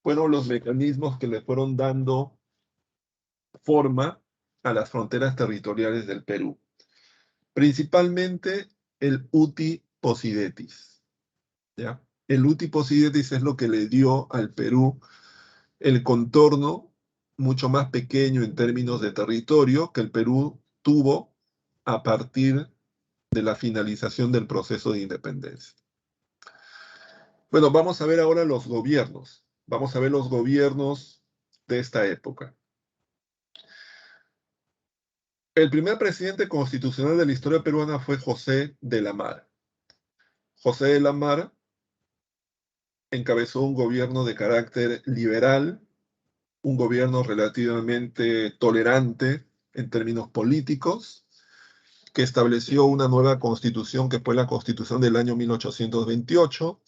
fueron los mecanismos que le fueron dando forma a las fronteras territoriales del Perú, principalmente el uti possidetis, ¿ya? El uti possidetis es lo que le dio al Perú el contorno mucho más pequeño en términos de territorio que el Perú tuvo a partir de la finalización del proceso de independencia. Bueno, vamos a ver ahora los gobiernos. Vamos a ver los gobiernos de esta época. El primer presidente constitucional de la historia peruana fue José de la Mara. José de la Mara encabezó un gobierno de carácter liberal, un gobierno relativamente tolerante en términos políticos, que estableció una nueva constitución que fue la Constitución del año 1828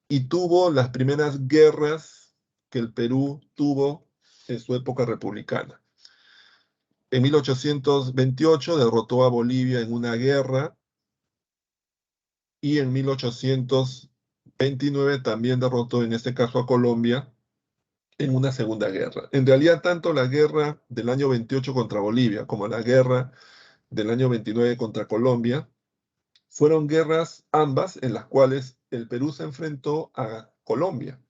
y tuvo las primeras guerras que el Perú tuvo en su época republicana. En 1828 derrotó a Bolivia en una guerra y en 1829 también derrotó, en este caso, a Colombia en una segunda guerra. En realidad, tanto la guerra del año 28 contra Bolivia como la guerra del año 29 contra Colombia fueron guerras ambas en las cuales el Perú se enfrentó a Colombia,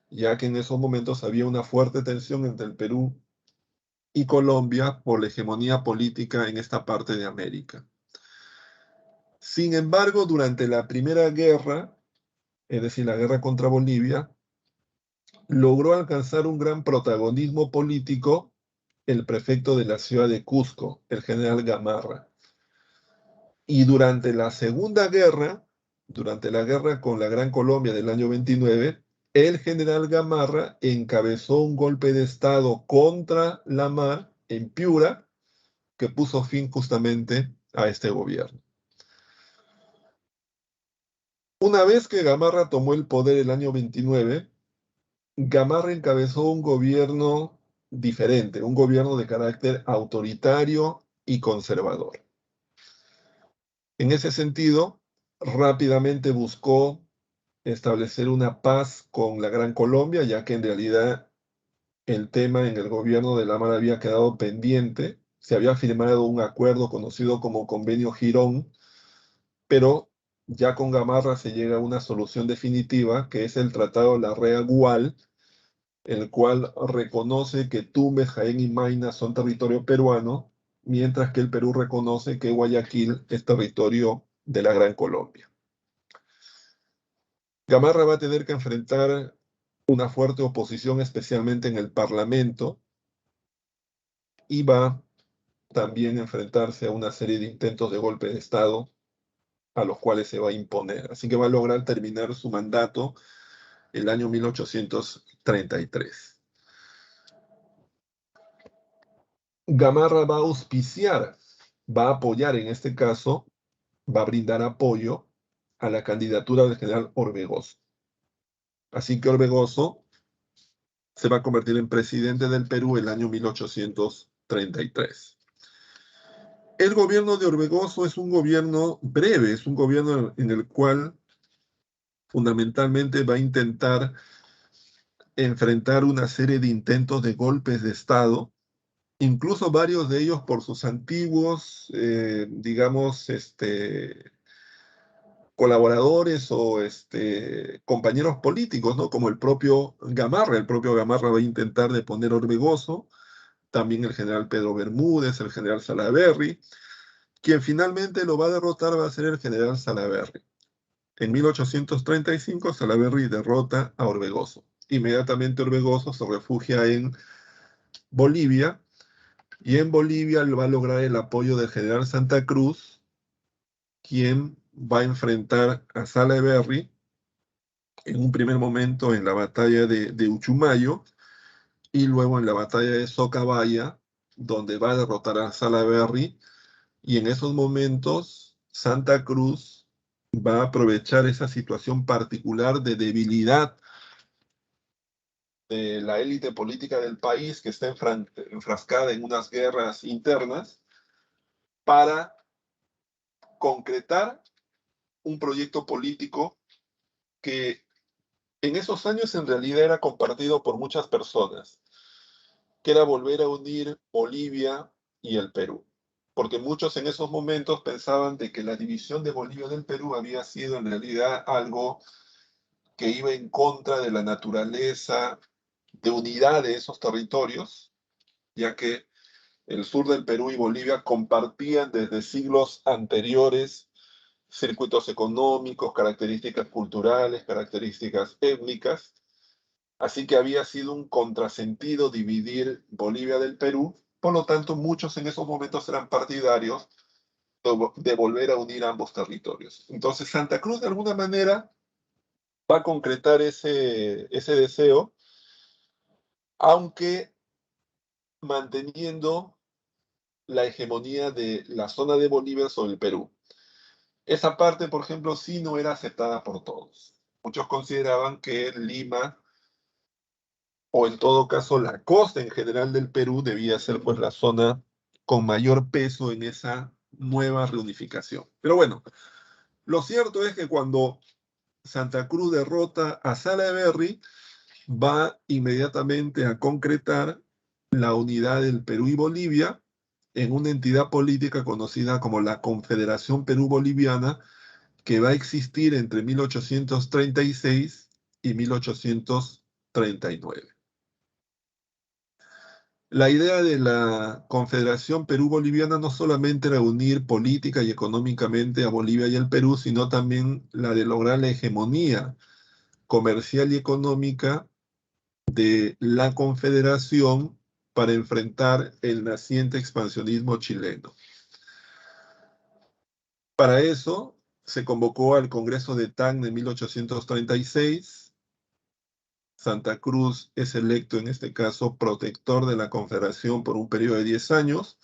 ya que en esos momentos había una fuerte tensión entre el Perú y Colombia por la hegemonía política en esta parte de América. Sin embargo, durante la primera guerra, es decir, la guerra contra Bolivia, logró alcanzar un gran protagonismo político el prefecto de la ciudad de Cusco, el general Gamarra. Y durante la guerra con la Gran Colombia del año 29, el general Gamarra encabezó un golpe de Estado contra la MAR en Piura, que puso fin justamente a este gobierno. Una vez que Gamarra tomó el poder el año 29, Gamarra encabezó un gobierno diferente, un gobierno de carácter autoritario y conservador. En ese sentido, rápidamente buscó establecer una paz con la Gran Colombia, ya que en realidad el tema en el gobierno de Lamar había quedado pendiente. Se había firmado un acuerdo conocido como Convenio Girón, pero ya con Gamarra se llega a una solución definitiva, que es el Tratado Larrea-Gual, el cual reconoce que Tumbes, Jaén y Mayna son territorio peruano, mientras que el Perú reconoce que Guayaquil es territorio de la Gran Colombia. Gamarra va a tener que enfrentar una fuerte oposición, especialmente en el Parlamento, y va también a enfrentarse a una serie de intentos de golpe de Estado a los cuales se va a imponer. Así que va a lograr terminar su mandato el año 1833. Gamarra va a auspiciar, va a apoyar en este caso, va a brindar apoyo a la candidatura del general Orbegoso. Así que Orbegoso se va a convertir en presidente del Perú el año 1833. El gobierno de Orbegoso es un gobierno breve, es un gobierno en el cual fundamentalmente va a intentar enfrentar una serie de intentos de golpes de Estado, incluso varios de ellos por sus antiguos, digamos, colaboradores o compañeros políticos, ¿no? Como el propio Gamarra. El propio Gamarra va a intentar deponer a Orbegoso, también el general Pedro Bermúdez, el general Salaverry. Quien finalmente lo va a derrotar va a ser el general Salaverry. En 1835, Salaverry derrota a Orbegoso. Inmediatamente Orbegoso se refugia en Bolivia y en Bolivia va a lograr el apoyo del general Santa Cruz, quien va a enfrentar a Salaverry en un primer momento en la batalla de Uchumayo y luego en la batalla de Socabaya, donde va a derrotar a Salaverry. Y en esos momentos, Santa Cruz va a aprovechar esa situación particular de debilidad de la élite política del país que está enfrascada en unas guerras internas para concretar un proyecto político que en esos años en realidad era compartido por muchas personas, que era volver a unir Bolivia y el Perú. Porque muchos en esos momentos pensaban de que la división de Bolivia del Perú había sido en realidad algo que iba en contra de la naturaleza de unidad de esos territorios, ya que el sur del Perú y Bolivia compartían desde siglos anteriores circuitos económicos, características culturales, características étnicas. Así que había sido un contrasentido dividir Bolivia del Perú. Por lo tanto, muchos en esos momentos eran partidarios de volver a unir ambos territorios. Entonces, Santa Cruz de alguna manera va a concretar ese deseo, aunque manteniendo la hegemonía de la zona de Bolívar sobre el Perú. Esa parte, por ejemplo, sí no era aceptada por todos. Muchos consideraban que Lima, o en todo caso la costa en general del Perú, debía ser pues la zona con mayor peso en esa nueva reunificación. Pero bueno, lo cierto es que cuando Santa Cruz derrota a Salaverry, va inmediatamente a concretar la unidad del Perú y Bolivia en una entidad política conocida como la Confederación Perú-Boliviana, que va a existir entre 1836 y 1839. La idea de la Confederación Perú-Boliviana no solamente era unir política y económicamente a Bolivia y el Perú, sino también la de lograr la hegemonía comercial y económica de la Confederación para enfrentar el naciente expansionismo chileno. Para eso se convocó al Congreso de Tacna en 1836. Santa Cruz es electo, en este caso, protector de la Confederación por un periodo de 10 años,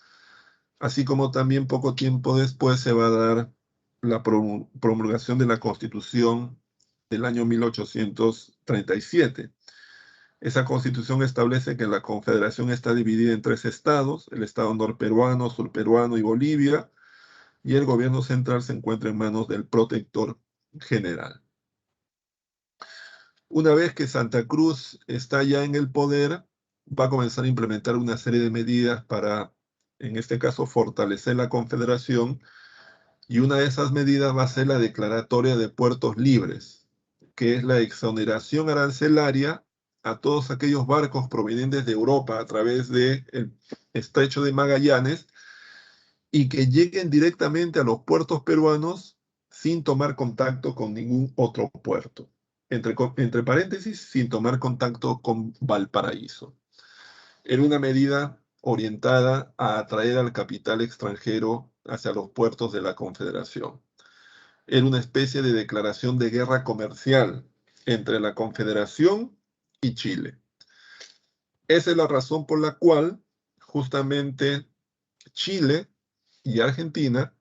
así como también poco tiempo después se va a dar la promulgación de la Constitución del año 1837. Esa constitución establece que la Confederación está dividida en 3 estados: el estado norperuano, surperuano y Bolivia, y el gobierno central se encuentra en manos del protector general. Una vez que Santa Cruz está ya en el poder, va a comenzar a implementar una serie de medidas para, en este caso, fortalecer la Confederación, y una de esas medidas va a ser la declaratoria de puertos libres, que es la exoneración arancelaria a todos aquellos barcos provenientes de Europa a través del estrecho de Magallanes y que lleguen directamente a los puertos peruanos sin tomar contacto con ningún otro puerto. Entre paréntesis, sin tomar contacto con Valparaíso. Era una medida orientada a atraer al capital extranjero hacia los puertos de la Confederación. Era una especie de declaración de guerra comercial entre la Confederación y Chile. Esa es la razón por la cual justamente Chile y Argentina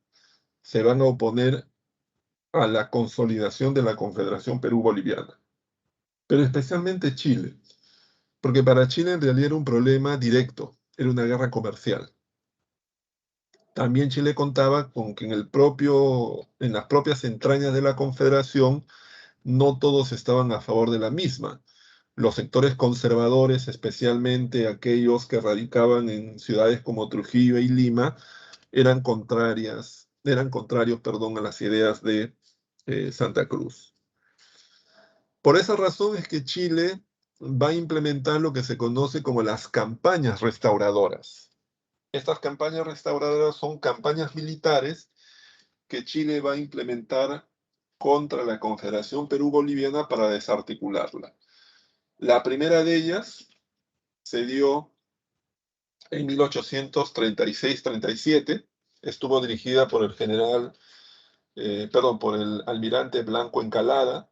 se van a oponer a la consolidación de la Confederación Perú-Boliviana. Pero especialmente Chile, porque para Chile en realidad era un problema directo, era una guerra comercial. También Chile contaba con que en las propias entrañas de la Confederación no todos estaban a favor de la misma. Los sectores conservadores, especialmente aquellos que radicaban en ciudades como Trujillo y Lima, eran contrarios, a las ideas de Santa Cruz. Por esa razón es que Chile va a implementar lo que se conoce como las campañas restauradoras. Estas campañas restauradoras son campañas militares que Chile va a implementar contra la Confederación Perú-Boliviana para desarticularla. La primera de ellas se dio en 1836-37, estuvo dirigida por por el almirante Blanco Encalada,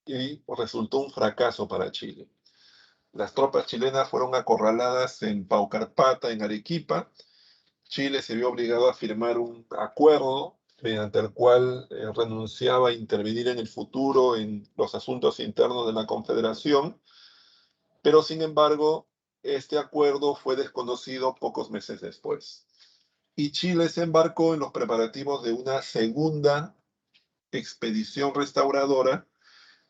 y resultó un fracaso para Chile. Las tropas chilenas fueron acorraladas en Paucarpata, en Arequipa. Chile se vio obligado a firmar un acuerdo mediante el cual renunciaba a intervenir en el futuro en los asuntos internos de la Confederación, pero sin embargo, este acuerdo fue desconocido pocos meses después. Y Chile se embarcó en los preparativos de una segunda expedición restauradora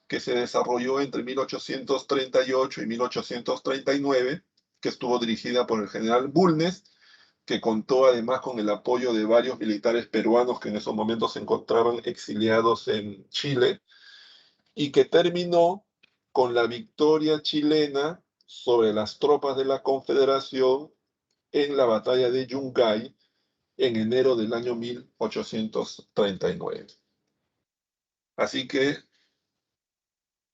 que se desarrolló entre 1838 y 1839, que estuvo dirigida por el general Bulnes, que contó además con el apoyo de varios militares peruanos que en esos momentos se encontraban exiliados en Chile, y que terminó con la victoria chilena sobre las tropas de la Confederación en la batalla de Yungay en enero del año 1839. Así que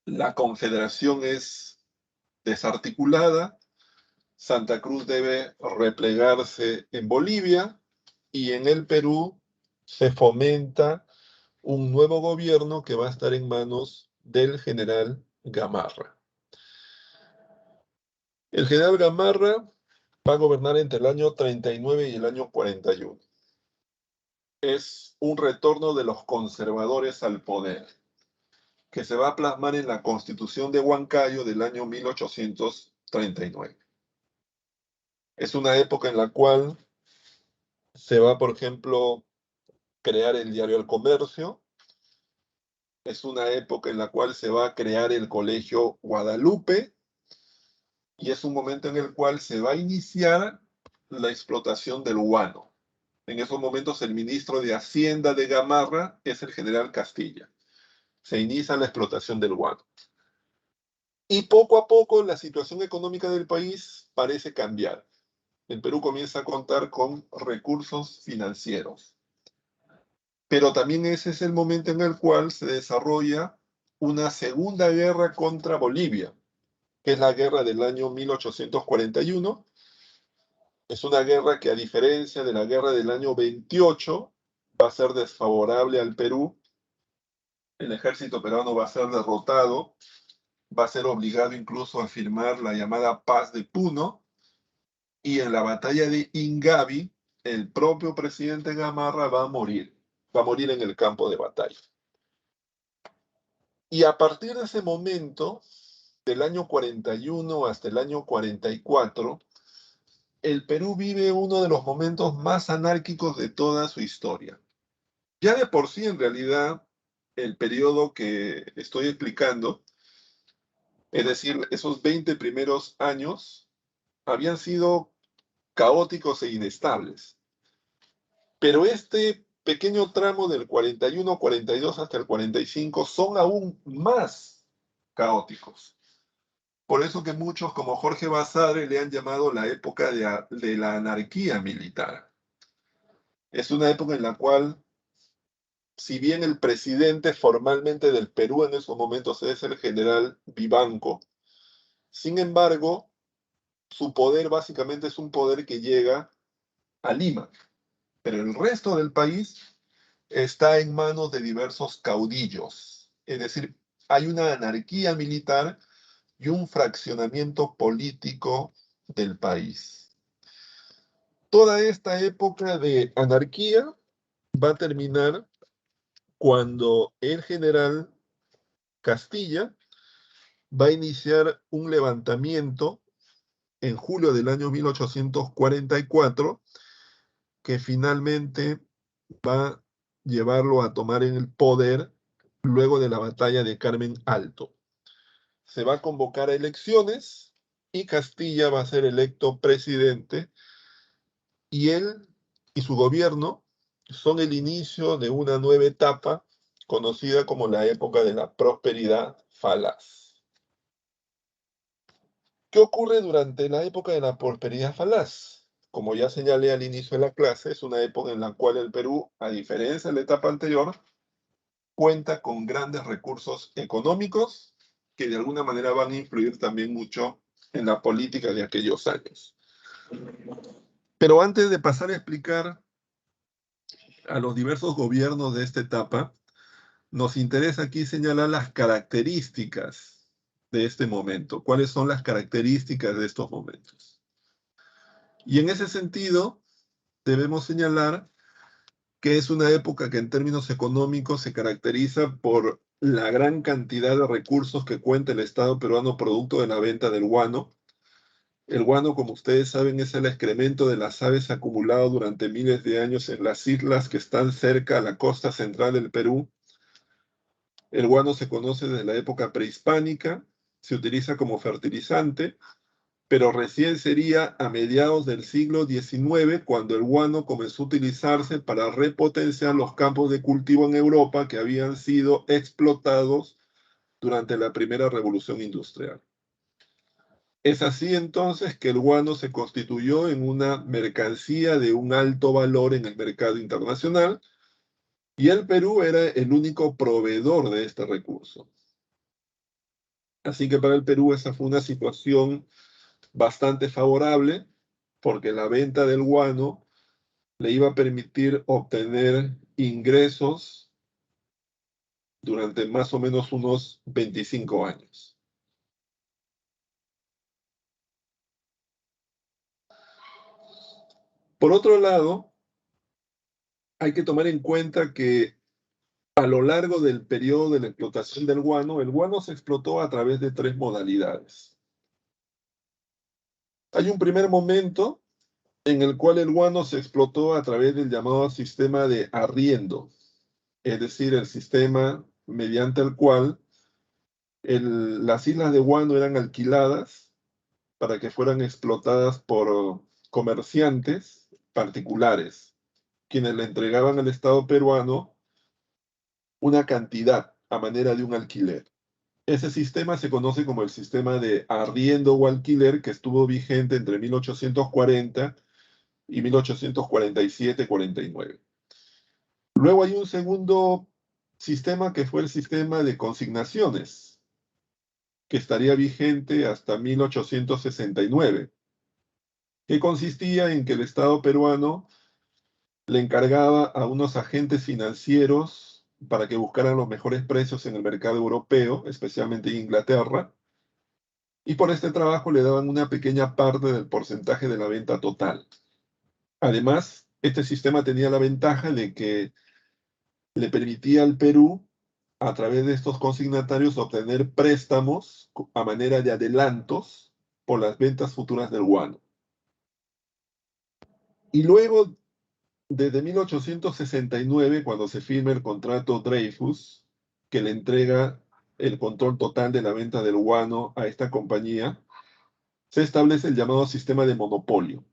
la Confederación es desarticulada, Santa Cruz debe replegarse en Bolivia, y en el Perú se fomenta un nuevo gobierno que va a estar en manos del general Gamarra. El general Gamarra Va a gobernar entre el año 39 y el año 41. Es un retorno de los conservadores al poder, que se va a plasmar en la Constitución de Huancayo del año 1839. Es una época en la cual se va, por ejemplo, crear el diario El Comercio. Es una época en la cual se va a crear el Colegio Guadalupe y es un momento en el cual se va a iniciar la explotación del guano. En esos momentos el ministro de Hacienda de Gamarra es el general Castilla. Se inicia la explotación del guano. Y poco a poco la situación económica del país parece cambiar. El Perú comienza a contar con recursos financieros. Pero también ese es el momento en el cual se desarrolla una segunda guerra contra Bolivia, que es la guerra del año 1841. Es una guerra que, a diferencia de la guerra del año 28, va a ser desfavorable al Perú. El ejército peruano va a ser derrotado, va a ser obligado incluso a firmar la llamada Paz de Puno, y en la batalla de Ingavi, el propio presidente Gamarra va a morir en el campo de batalla. Y a partir de ese momento, del año 41 hasta el año 44, el Perú vive uno de los momentos más anárquicos de toda su historia. Ya de por sí, en realidad, el periodo que estoy explicando, es decir, esos 20 primeros años, habían sido caóticos e inestables. Pero este pequeño tramo del 41, 42 hasta el 45 son aún más caóticos. Por eso que muchos, como Jorge Basadre, le han llamado la época de la anarquía militar. Es una época en la cual, si bien el presidente formalmente del Perú en esos momentos es el general Vivanco, sin embargo, su poder básicamente es un poder que llega a Lima, pero el resto del país está en manos de diversos caudillos. Es decir, hay una anarquía militar y un fraccionamiento político del país. Toda esta época de anarquía va a terminar cuando el general Castilla va a iniciar un levantamiento en julio del año 1844 que finalmente va a llevarlo a tomar el poder luego de la batalla de Carmen Alto. Se va a convocar a elecciones y Castilla va a ser electo presidente, y él y su gobierno son el inicio de una nueva etapa conocida como la época de la prosperidad falaz. ¿Qué ocurre durante la época de la prosperidad falaz? Como ya señalé al inicio de la clase, es una época en la cual el Perú, a diferencia de la etapa anterior, cuenta con grandes recursos económicos que de alguna manera van a influir también mucho en la política de aquellos años. Pero antes de pasar a explicar a los diversos gobiernos de esta etapa, nos interesa aquí señalar las características de este momento. ¿Cuáles son las características de estos momentos? Y en ese sentido, debemos señalar que es una época que en términos económicos se caracteriza por la gran cantidad de recursos que cuenta el Estado peruano producto de la venta del guano. El guano, como ustedes saben, es el excremento de las aves acumulado durante miles de años en las islas que están cerca a la costa central del Perú. El guano se conoce desde la época prehispánica, se utiliza como fertilizante, pero recién sería a mediados del siglo XIX cuando el guano comenzó a utilizarse para repotenciar los campos de cultivo en Europa que habían sido explotados durante la primera revolución industrial. Es así entonces que el guano se constituyó en una mercancía de un alto valor en el mercado internacional, y el Perú era el único proveedor de este recurso. Así que para el Perú esa fue una situación bastante favorable, porque la venta del guano le iba a permitir obtener ingresos durante más o menos unos 25 años. Por otro lado, hay que tomar en cuenta que a lo largo del periodo de la explotación del guano, el guano se explotó a través de tres modalidades. Hay un primer momento en el cual el guano se explotó a través del llamado sistema de arriendo, es decir, el sistema mediante el cual las islas de guano eran alquiladas para que fueran explotadas por comerciantes particulares, quienes le entregaban al Estado peruano una cantidad a manera de un alquiler. Ese sistema se conoce como el sistema de arriendo o alquiler que estuvo vigente entre 1840 y 1847-49. Luego hay un segundo sistema que fue el sistema de consignaciones, que estaría vigente hasta 1869, que consistía en que el Estado peruano le encargaba a unos agentes financieros para que buscaran los mejores precios en el mercado europeo, especialmente en Inglaterra, y por este trabajo le daban una pequeña parte del porcentaje de la venta total. Además, este sistema tenía la ventaja de que le permitía al Perú, a través de estos consignatarios, obtener préstamos a manera de adelantos por las ventas futuras del guano. Y luego, desde 1869, cuando se firma el contrato Dreyfus, que le entrega el control total de la venta del guano a esta compañía, se establece el llamado sistema de monopolio.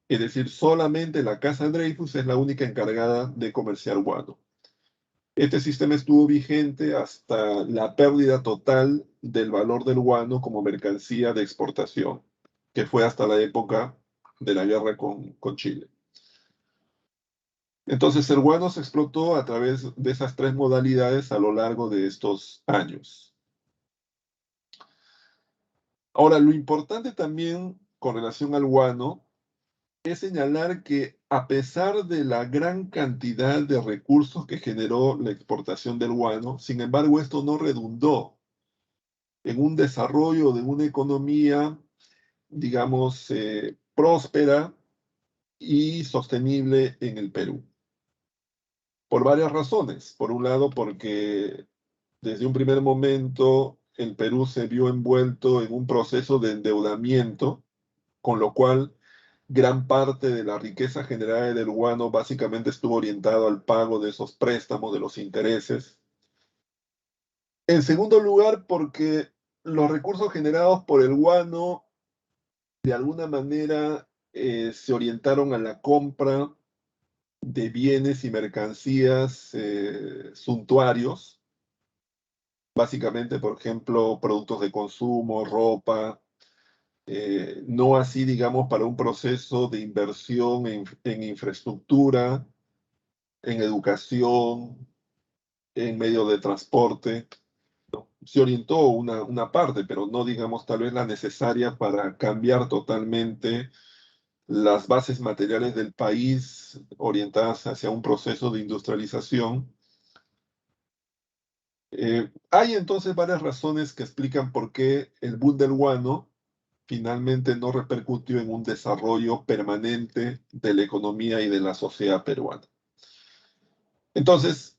Es decir, solamente la Casa Dreyfus es la única encargada de comerciar guano. Este sistema estuvo vigente hasta la pérdida total del valor del guano como mercancía de exportación, que fue hasta la época de la guerra con Chile. Entonces, el guano se explotó a través de esas tres modalidades a lo largo de estos años. Ahora, lo importante también con relación al guano es señalar que a pesar de la gran cantidad de recursos que generó la exportación del guano, sin embargo, esto no redundó en un desarrollo de una economía, digamos, próspera y sostenible en el Perú. Por varias razones. Por un lado, porque desde un primer momento el Perú se vio envuelto en un proceso de endeudamiento, con lo cual gran parte de la riqueza generada del guano básicamente estuvo orientado al pago de esos préstamos, de los intereses. En segundo lugar, porque los recursos generados por el guano de alguna manera se orientaron a la compra de bienes y mercancías suntuarios, básicamente, por ejemplo, productos de consumo, ropa, no así, digamos, para un proceso de inversión en infraestructura, en educación, en medios de transporte. Se orientó una parte, pero no, digamos, tal vez la necesaria para cambiar totalmente las bases materiales del país orientadas hacia un proceso de industrialización. Hay entonces varias razones que explican por qué el boom del guano finalmente no repercutió en un desarrollo permanente de la economía y de la sociedad peruana. Entonces,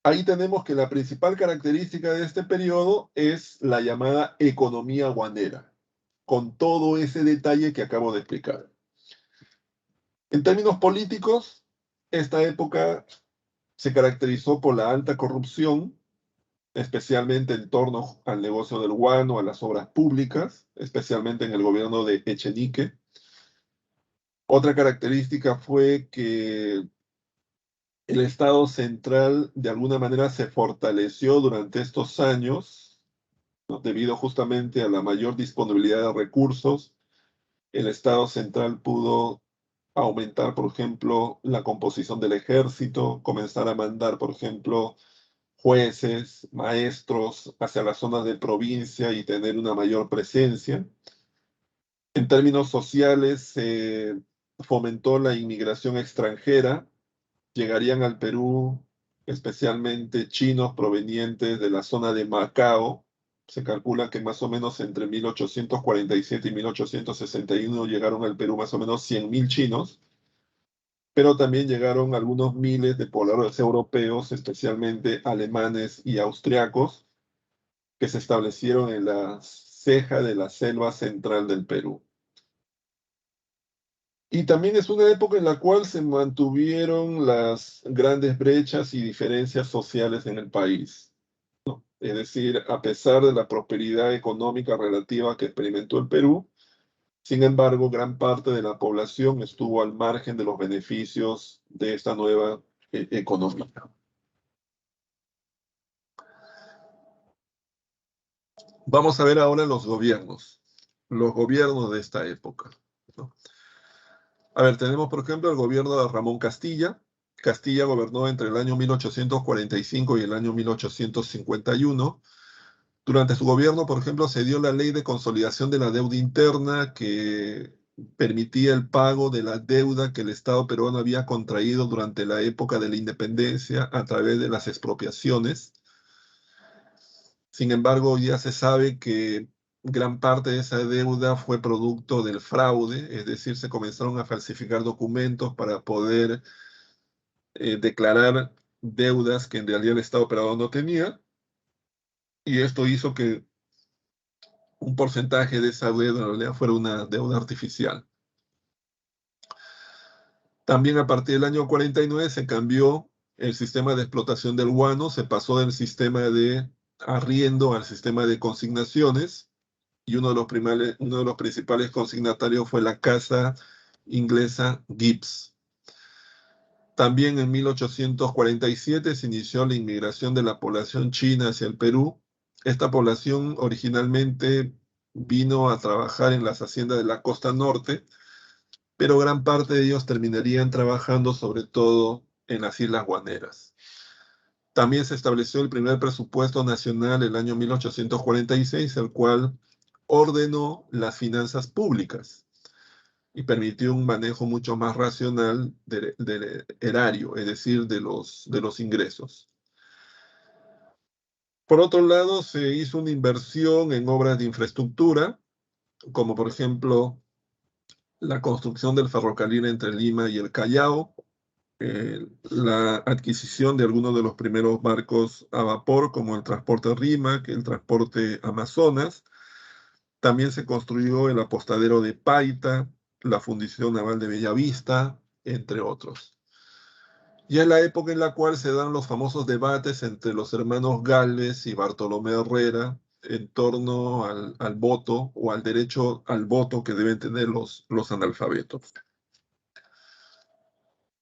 ahí tenemos que la principal característica de este periodo es la llamada economía guanera, con todo ese detalle que acabo de explicar. En términos políticos, esta época se caracterizó por la alta corrupción, especialmente en torno al negocio del guano, a las obras públicas, especialmente en el gobierno de Echenique. Otra característica fue que el Estado central de alguna manera se fortaleció durante estos años, ¿no? Debido justamente a la mayor disponibilidad de recursos. El Estado central pudo aumentar, por ejemplo, la composición del ejército, comenzar a mandar, por ejemplo, jueces, maestros hacia las zonas de provincia y tener una mayor presencia. En términos sociales, se fomentó la inmigración extranjera. Llegarían al Perú especialmente chinos provenientes de la zona de Macao. Se calcula que más o menos entre 1847 y 1861 llegaron al Perú más o menos 100.000 chinos. pero también llegaron algunos miles de pobladores europeos, especialmente alemanes y austriacos, que se establecieron en la ceja de la selva central del Perú. Y también es una época en la cual se mantuvieron las grandes brechas y diferencias sociales en el país. Es decir, a pesar de la prosperidad económica relativa que experimentó el Perú, sin embargo, gran parte de la población estuvo al margen de los beneficios de esta nueva economía. Vamos a ver ahora los gobiernos de esta época, ¿no? A ver, tenemos por ejemplo el gobierno de Ramón Castilla. Castilla gobernó entre el año 1845 y el año 1851. Durante su gobierno, por ejemplo, se dio la ley de consolidación de la deuda interna que permitía el pago de la deuda que el Estado peruano había contraído durante la época de la independencia a través de las expropiaciones. Sin embargo, ya se sabe que gran parte de esa deuda fue producto del fraude, es decir, se comenzaron a falsificar documentos para poder declarar deudas que en realidad el Estado peruano no tenía, y esto hizo que un porcentaje de esa deuda en realidad fuera una deuda artificial. También a partir del año 49 se cambió el sistema de explotación del guano, se pasó del sistema de arriendo al sistema de consignaciones, y uno de los principales consignatarios fue la casa inglesa Gibbs. También en 1847 se inició la inmigración de la población china hacia el Perú. Esta población originalmente vino a trabajar en las haciendas de la costa norte, pero gran parte de ellos terminarían trabajando sobre todo en las Islas Guaneras. También se estableció el primer presupuesto nacional en el año 1846, el cual ordenó las finanzas públicas y permitió un manejo mucho más racional del erario, es decir, de los ingresos. Por otro lado, se hizo una inversión en obras de infraestructura, como por ejemplo la construcción del ferrocarril entre Lima y el Callao, la adquisición de algunos de los primeros barcos a vapor, como el transporte Rímac, el transporte Amazonas. También se construyó el apostadero de Paita, la fundición naval de Bellavista, entre otros. Y es la época en la cual se dan los famosos debates entre los hermanos Gálvez y Bartolomé Herrera en torno al voto o al derecho al voto que deben tener los analfabetos.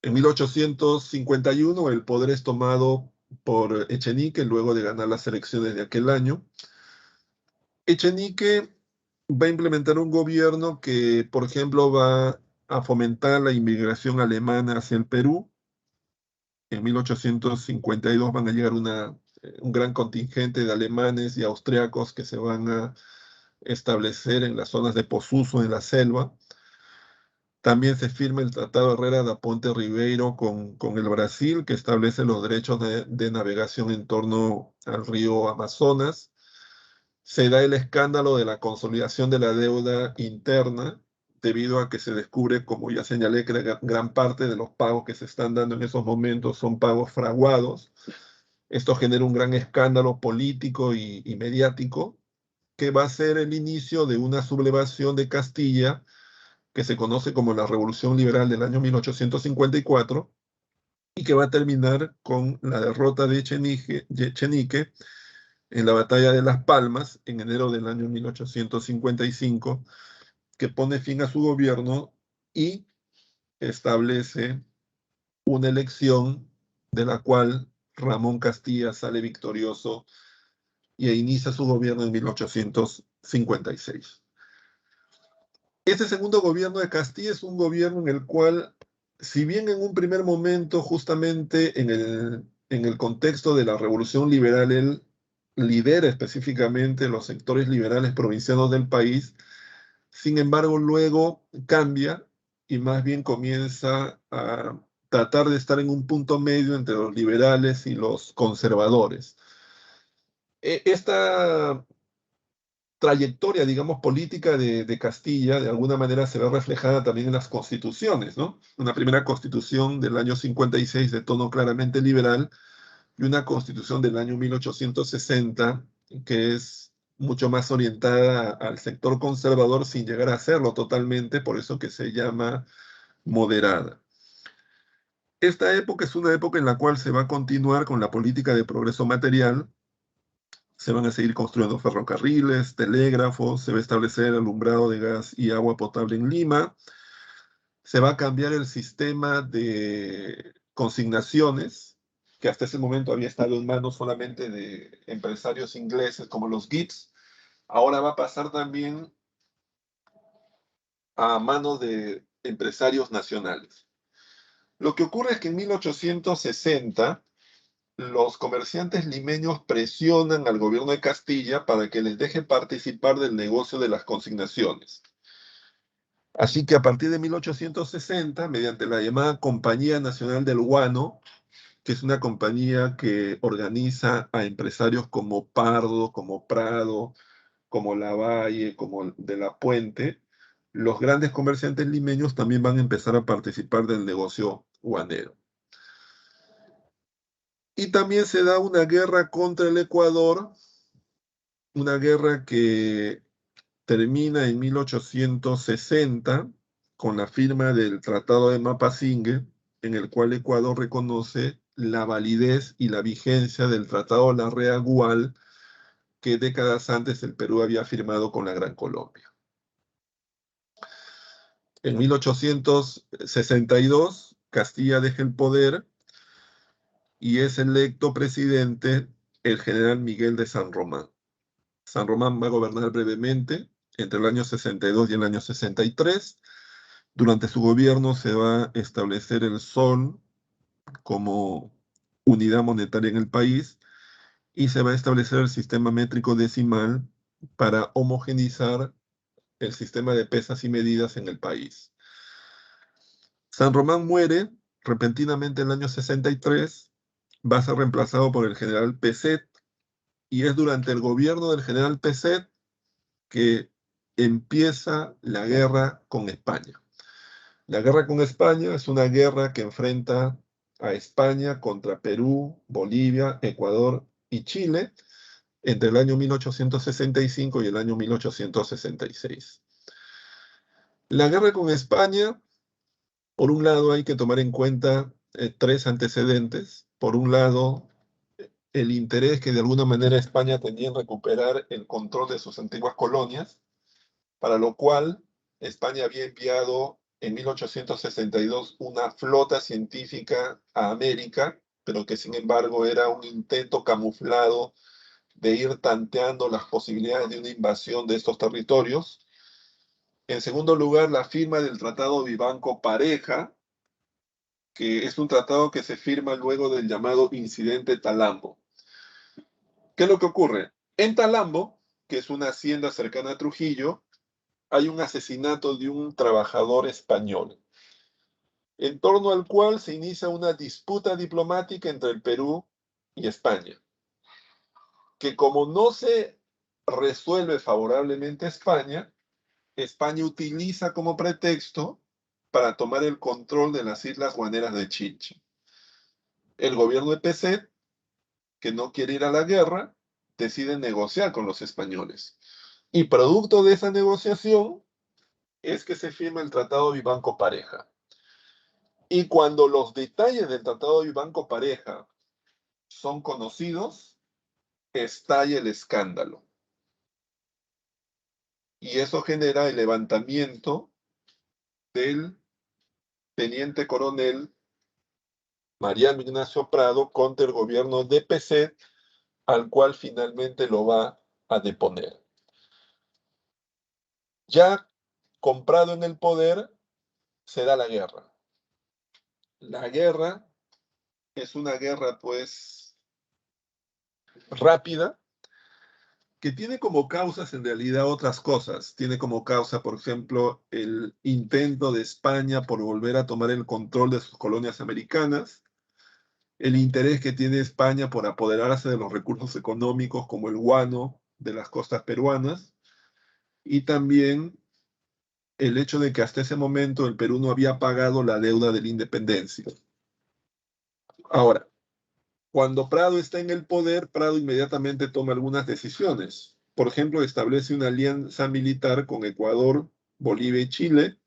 En 1851 el poder es tomado por Echenique luego de ganar las elecciones de aquel año. Echenique va a implementar un gobierno que, por ejemplo, va a fomentar la inmigración alemana hacia el Perú. En 1852 van a llegar un gran contingente de alemanes y austriacos que se van a establecer en las zonas de Posuso, en la selva. También se firma el Tratado Herrera da Ponte Ribeiro con el Brasil, que establece los derechos de navegación en torno al río Amazonas. Se da el escándalo de la consolidación de la deuda interna, debido a que se descubre, como ya señalé, que gran parte de los pagos que se están dando en esos momentos son pagos fraguados. Esto genera un gran escándalo político y mediático, que va a ser el inicio de una sublevación de Castilla, que se conoce como la Revolución Liberal del año 1854, y que va a terminar con la derrota de Echenique en la Batalla de Las Palmas en enero del año 1855, que pone fin a su gobierno y establece una elección de la cual Ramón Castilla sale victorioso y inicia su gobierno en 1856. Este segundo gobierno de Castilla es un gobierno en el cual, si bien en un primer momento, justamente en el contexto de la Revolución Liberal, él lidera específicamente los sectores liberales provincianos del país, sin embargo, luego cambia y más bien comienza a tratar de estar en un punto medio entre los liberales y los conservadores. Esta trayectoria, digamos, política de Castilla, de alguna manera se ve reflejada también en las constituciones, ¿no? Una primera constitución del año 56 de tono claramente liberal y una constitución del año 1860 que es mucho más orientada al sector conservador sin llegar a serlo totalmente, por eso que se llama moderada. Esta época es una época en la cual se va a continuar con la política de progreso material. Se van a seguir construyendo ferrocarriles, telégrafos, se va a establecer alumbrado de gas y agua potable en Lima, se va a cambiar el sistema de consignaciones, que hasta ese momento había estado en manos solamente de empresarios ingleses como los Gibbs, ahora va a pasar también a manos de empresarios nacionales. Lo que ocurre es que en 1860 los comerciantes limeños presionan al gobierno de Castilla para que les deje participar del negocio de las consignaciones. Así que a partir de 1860, mediante la llamada Compañía Nacional del Guano, que es una compañía que organiza a empresarios como Pardo, como Prado, como Lavalle, como De la Puente, los grandes comerciantes limeños también van a empezar a participar del negocio guanero. Y también se da una guerra contra el Ecuador, una guerra que termina en 1860 con la firma del Tratado de Mapasingue, en el cual Ecuador reconoce la validez y la vigencia del Tratado de Larrea-Gual que décadas antes el Perú había firmado con la Gran Colombia. En 1862, Castilla deja el poder y es electo presidente el general Miguel de San Román. San Román va a gobernar brevemente entre el año 62 y el año 63. Durante su gobierno se va a establecer el sol como unidad monetaria en el país y se va a establecer el sistema métrico decimal para homogeneizar el sistema de pesas y medidas en el país. San Román muere repentinamente en el año 63, va a ser reemplazado por el general Peset y es durante el gobierno del general Peset que empieza la guerra con España. La guerra con España es una guerra que enfrenta a España contra Perú, Bolivia, Ecuador y Chile entre el año 1865 y el año 1866. La guerra con España, por un lado, hay que tomar en cuenta tres antecedentes. Por un lado, el interés que de alguna manera España tenía en recuperar el control de sus antiguas colonias, para lo cual España había enviado en 1862 una flota científica a América, pero que sin embargo era un intento camuflado de ir tanteando las posibilidades de una invasión de estos territorios. En segundo lugar, la firma del Tratado Vivanco-Pareja, que es un tratado que se firma luego del llamado Incidente Talambo. ¿Qué es lo que ocurre? En Talambo, que es una hacienda cercana a Trujillo, hay un asesinato de un trabajador español, en torno al cual se inicia una disputa diplomática entre el Perú y España, que como no se resuelve favorablemente a España, España utiliza como pretexto para tomar el control de las Islas Guaneras de Chincha. El gobierno de Peset, que no quiere ir a la guerra, decide negociar con los españoles. Y producto de esa negociación es que se firma el Tratado Vivanco-Pareja. Y cuando los detalles del Tratado Vivanco-Pareja son conocidos, estalla el escándalo. Y eso genera el levantamiento del teniente coronel Mariano Ignacio Prado contra el gobierno de Peset, al cual finalmente lo va a deponer. Ya comprado en el poder, se da la guerra. La guerra es una guerra, pues, rápida, que tiene como causas en realidad otras cosas. Tiene como causa, por ejemplo, el intento de España por volver a tomar el control de sus colonias americanas, el interés que tiene España por apoderarse de los recursos económicos como el guano de las costas peruanas, y también el hecho de que hasta ese momento el Perú no había pagado la deuda de la independencia. Ahora, cuando Prado está en el poder, Prado inmediatamente toma algunas decisiones. Por ejemplo, establece una alianza militar con Ecuador, Bolivia y Chile,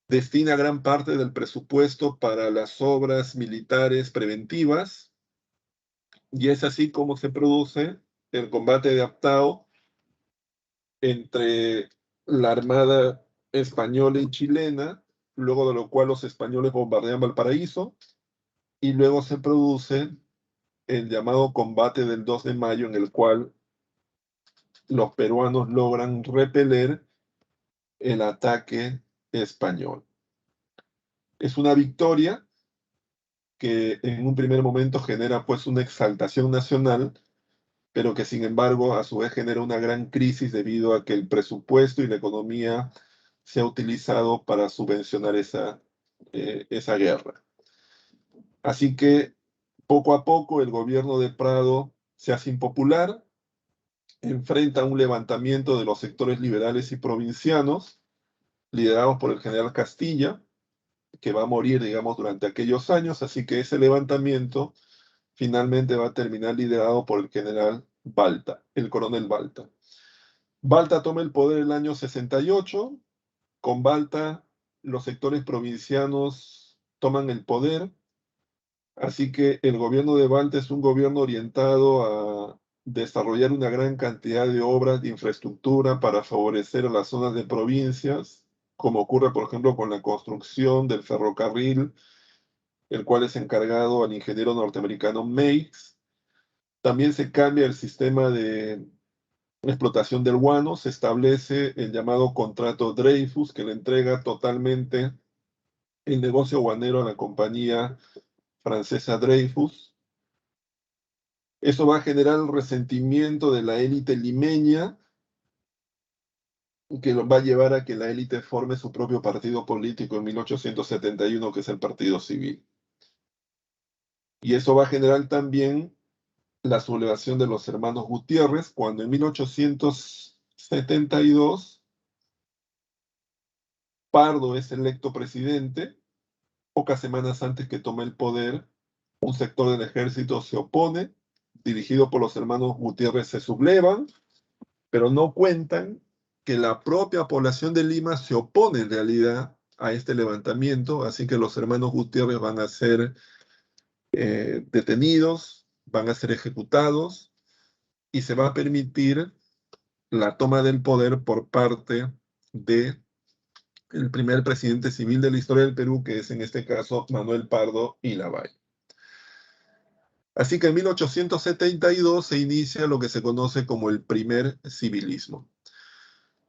destina gran parte del presupuesto para las obras militares preventivas, y es así como se produce el combate de Aptao entre la Armada española y chilena, luego de lo cual los españoles bombardean Valparaíso, y luego se produce el llamado combate del 2 de mayo, en el cual los peruanos logran repeler el ataque español. Es una victoria que en un primer momento genera pues una exaltación nacional, pero que sin embargo a su vez genera una gran crisis debido a que el presupuesto y la economía se ha utilizado para subvencionar esa guerra. Así que poco a poco el gobierno de Prado se hace impopular, enfrenta un levantamiento de los sectores liberales y provincianos, liderados por el general Castilla, que va a morir, digamos, durante aquellos años, así que ese levantamiento finalmente va a terminar liderado por el general Balta, el coronel Balta. Balta toma el poder en el año 68, con Balta los sectores provincianos toman el poder, así que el gobierno de Balta es un gobierno orientado a desarrollar una gran cantidad de obras de infraestructura para favorecer a las zonas de provincias, como ocurre, por ejemplo, con la construcción del ferrocarril, el cual es encargado al ingeniero norteamericano Meigs. También se cambia el sistema de explotación del guano, se establece el llamado contrato Dreyfus, que le entrega totalmente el negocio guanero a la compañía francesa Dreyfus. Eso va a generar el resentimiento de la élite limeña, que va a llevar a que la élite forme su propio partido político en 1871, que es el Partido Civil. Y eso va a generar también la sublevación de los hermanos Gutiérrez, cuando en 1872 Pardo es electo presidente. Pocas semanas antes que tome el poder, un sector del ejército se opone, dirigido por los hermanos Gutiérrez se sublevan, pero no cuentan que la propia población de Lima se opone en realidad a este levantamiento, así que los hermanos Gutiérrez van a ser detenidos, van a ser ejecutados y se va a permitir la toma del poder por parte de el primer presidente civil de la historia del Perú, que es en este caso Manuel Pardo y Lavalle. Así que en 1872 se inicia lo que se conoce como el primer civilismo.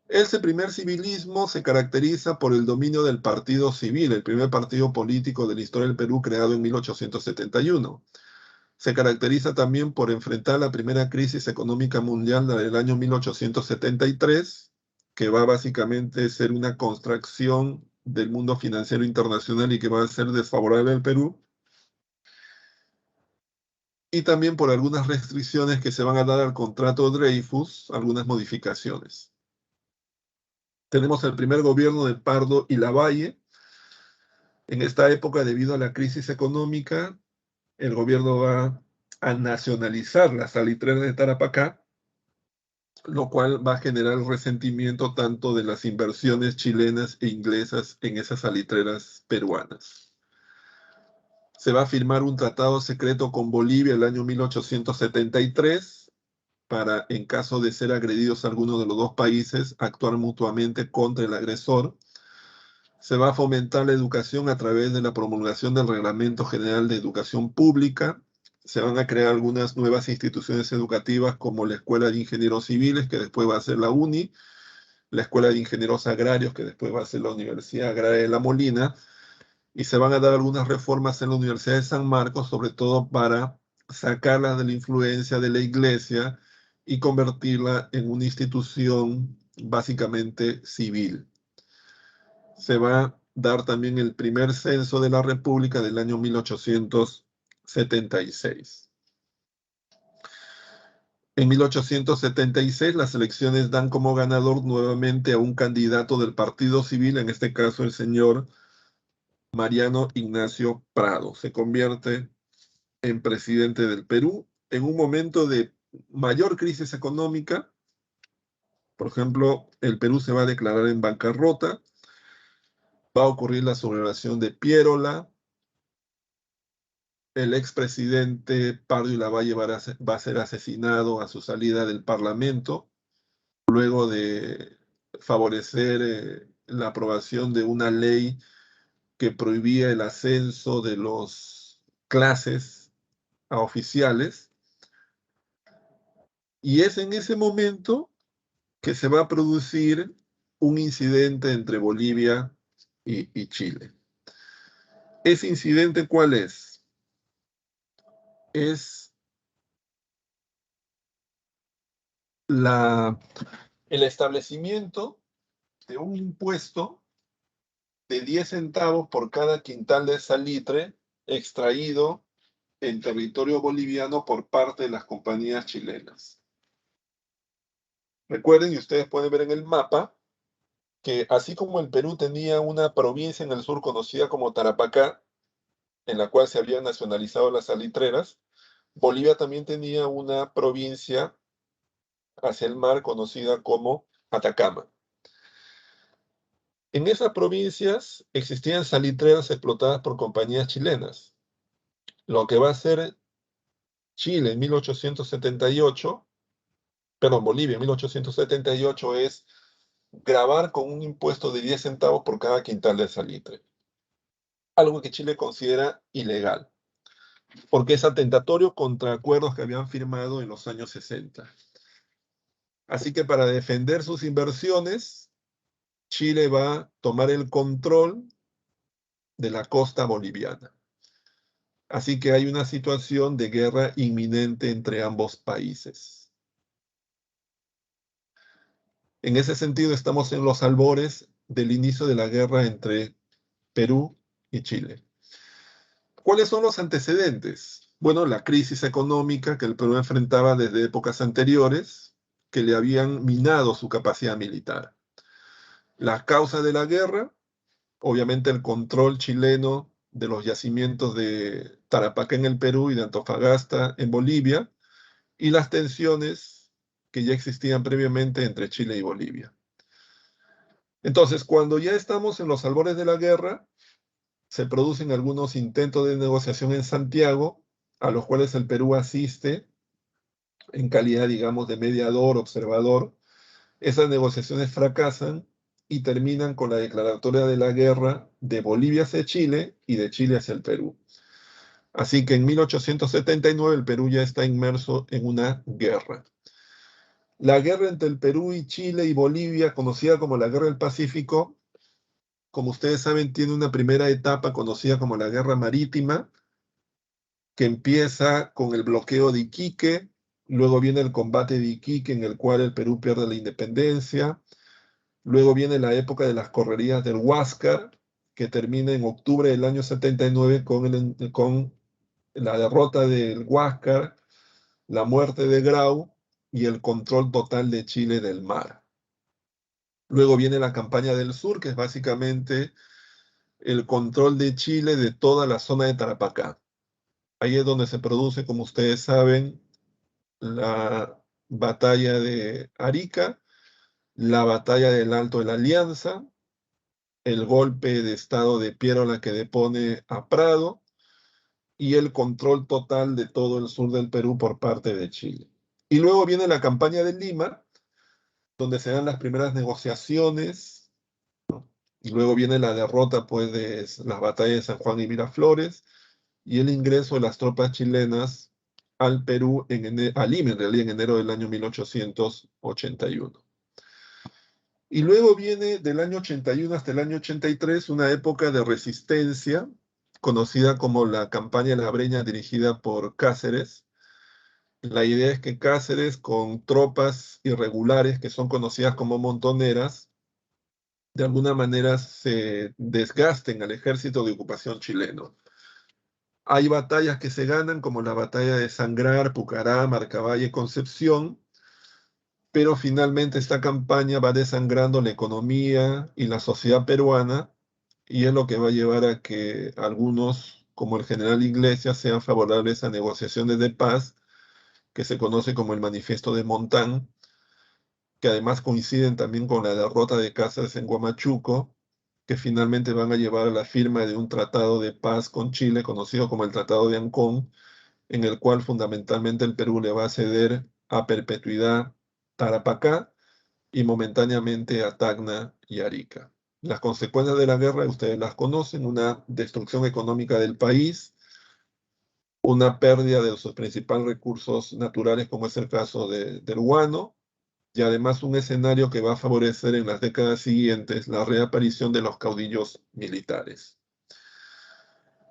Ese primer civilismo se caracteriza por el dominio del partido civil, el primer partido político de la historia del Perú creado en 1871. Se caracteriza también por enfrentar la primera crisis económica mundial del año 1873, que va básicamente a ser una contracción del mundo financiero internacional y que va a ser desfavorable al Perú, y también por algunas restricciones que se van a dar al contrato Dreyfus, algunas modificaciones. Tenemos el primer gobierno de Pardo y Lavalle. En esta época, debido a la crisis económica, el gobierno va a nacionalizar las salitreras de Tarapacá, lo cual va a generar el resentimiento tanto de las inversiones chilenas e inglesas en esas salitreras peruanas. Se va a firmar un tratado secreto con Bolivia el año 1873 para, en caso de ser agredidos alguno de los dos países, actuar mutuamente contra el agresor. Se va a fomentar la educación a través de la promulgación del Reglamento General de Educación Pública. Se van a crear algunas nuevas instituciones educativas como la Escuela de Ingenieros Civiles, que después va a ser la UNI, la Escuela de Ingenieros Agrarios, que después va a ser la Universidad Agraria de La Molina, y se van a dar algunas reformas en la Universidad de San Marcos, sobre todo para sacarla de la influencia de la Iglesia y convertirla en una institución básicamente civil. Se va a dar también el primer censo de la República del año 1876. En 1876 las elecciones dan como ganador nuevamente a un candidato del Partido Civil, en este caso el señor Mariano Ignacio Prado. Se convierte en presidente del Perú en un momento de mayor crisis económica. Por ejemplo, el Perú se va a declarar en bancarrota, va a ocurrir la sublevación de Piérola, el expresidente Pardo y Lavalle va a ser asesinado a su salida del Parlamento, luego de favorecer la aprobación de una ley que prohibía el ascenso de las clases a oficiales. Y es en ese momento que se va a producir un incidente entre Bolivia y Chile. ¿Ese incidente cuál es? Es la, el establecimiento de un impuesto de 10 centavos por cada quintal de salitre extraído en territorio boliviano por parte de las compañías chilenas. Recuerden, y ustedes pueden ver en el mapa, que así como el Perú tenía una provincia en el sur conocida como Tarapacá, en la cual se habían nacionalizado las salitreras, Bolivia también tenía una provincia hacia el mar conocida como Atacama. En esas provincias existían salitreras explotadas por compañías chilenas. Lo que va a hacer Chile en 1878, perdón, Bolivia en 1878 es grabar con un impuesto de 10 centavos por cada quintal de salitre. Algo que Chile considera ilegal, porque es atentatorio contra acuerdos que habían firmado en los años 60. Así que para defender sus inversiones, Chile va a tomar el control de la costa boliviana. Así que hay una situación de guerra inminente entre ambos países. En ese sentido, estamos en los albores del inicio de la guerra entre Perú y Chile. ¿Cuáles son los antecedentes? Bueno, la crisis económica que el Perú enfrentaba desde épocas anteriores, que le habían minado su capacidad militar. La causa de la guerra, obviamente el control chileno de los yacimientos de Tarapacá en el Perú y de Antofagasta en Bolivia, y las tensiones que ya existían previamente entre Chile y Bolivia. Entonces, cuando ya estamos en los albores de la guerra, se producen algunos intentos de negociación en Santiago, a los cuales el Perú asiste en calidad, digamos, de mediador, observador. Esas negociaciones fracasan y terminan con la declaratoria de la guerra de Bolivia hacia Chile y de Chile hacia el Perú. Así que en 1879 el Perú ya está inmerso en una guerra. La guerra entre el Perú y Chile y Bolivia, conocida como la Guerra del Pacífico, como ustedes saben, tiene una primera etapa conocida como la Guerra Marítima, que empieza con el bloqueo de Iquique, luego viene el combate de Iquique en el cual el Perú pierde la independencia, luego viene la época de las correrías del Huáscar, que termina en octubre del año 79 con la derrota del Huáscar, la muerte de Grau y el control total de Chile del mar. Luego viene la campaña del sur, que es básicamente el control de Chile de toda la zona de Tarapacá. Ahí es donde se produce, como ustedes saben, la batalla de Arica, la batalla del Alto de la Alianza, el golpe de estado de Piérola que depone a Prado y el control total de todo el sur del Perú por parte de Chile. Y luego viene la campaña de Lima, donde se dan las primeras negociaciones, ¿no? Y luego viene la derrota, pues, de las batallas de San Juan y Miraflores, y el ingreso de las tropas chilenas al Perú, a Lima en realidad, en enero del año 1881. Y luego viene del año 81 hasta el año 83 una época de resistencia, conocida como la campaña de la Breña, dirigida por Cáceres. La idea es que Cáceres, con tropas irregulares que son conocidas como montoneras, de alguna manera se desgasten al ejército de ocupación chileno. Hay batallas que se ganan, como la batalla de Sangrar, Pucará, Marcavalle, Concepción, pero finalmente esta campaña va desangrando la economía y la sociedad peruana, y es lo que va a llevar a que algunos, como el general Iglesias, sean favorables a negociaciones de paz, que se conoce como el Manifiesto de Montán, que además coinciden también con la derrota de Cáceres en Huamachuco, que finalmente van a llevar a la firma de un tratado de paz con Chile, conocido como el Tratado de Ancón, en el cual fundamentalmente el Perú le va a ceder a perpetuidad Tarapacá y momentáneamente a Tacna y Arica. Las consecuencias de la guerra ustedes las conocen: una destrucción económica del país, una pérdida de sus principales recursos naturales, como es el caso del guano, y además un escenario que va a favorecer en las décadas siguientes la reaparición de los caudillos militares.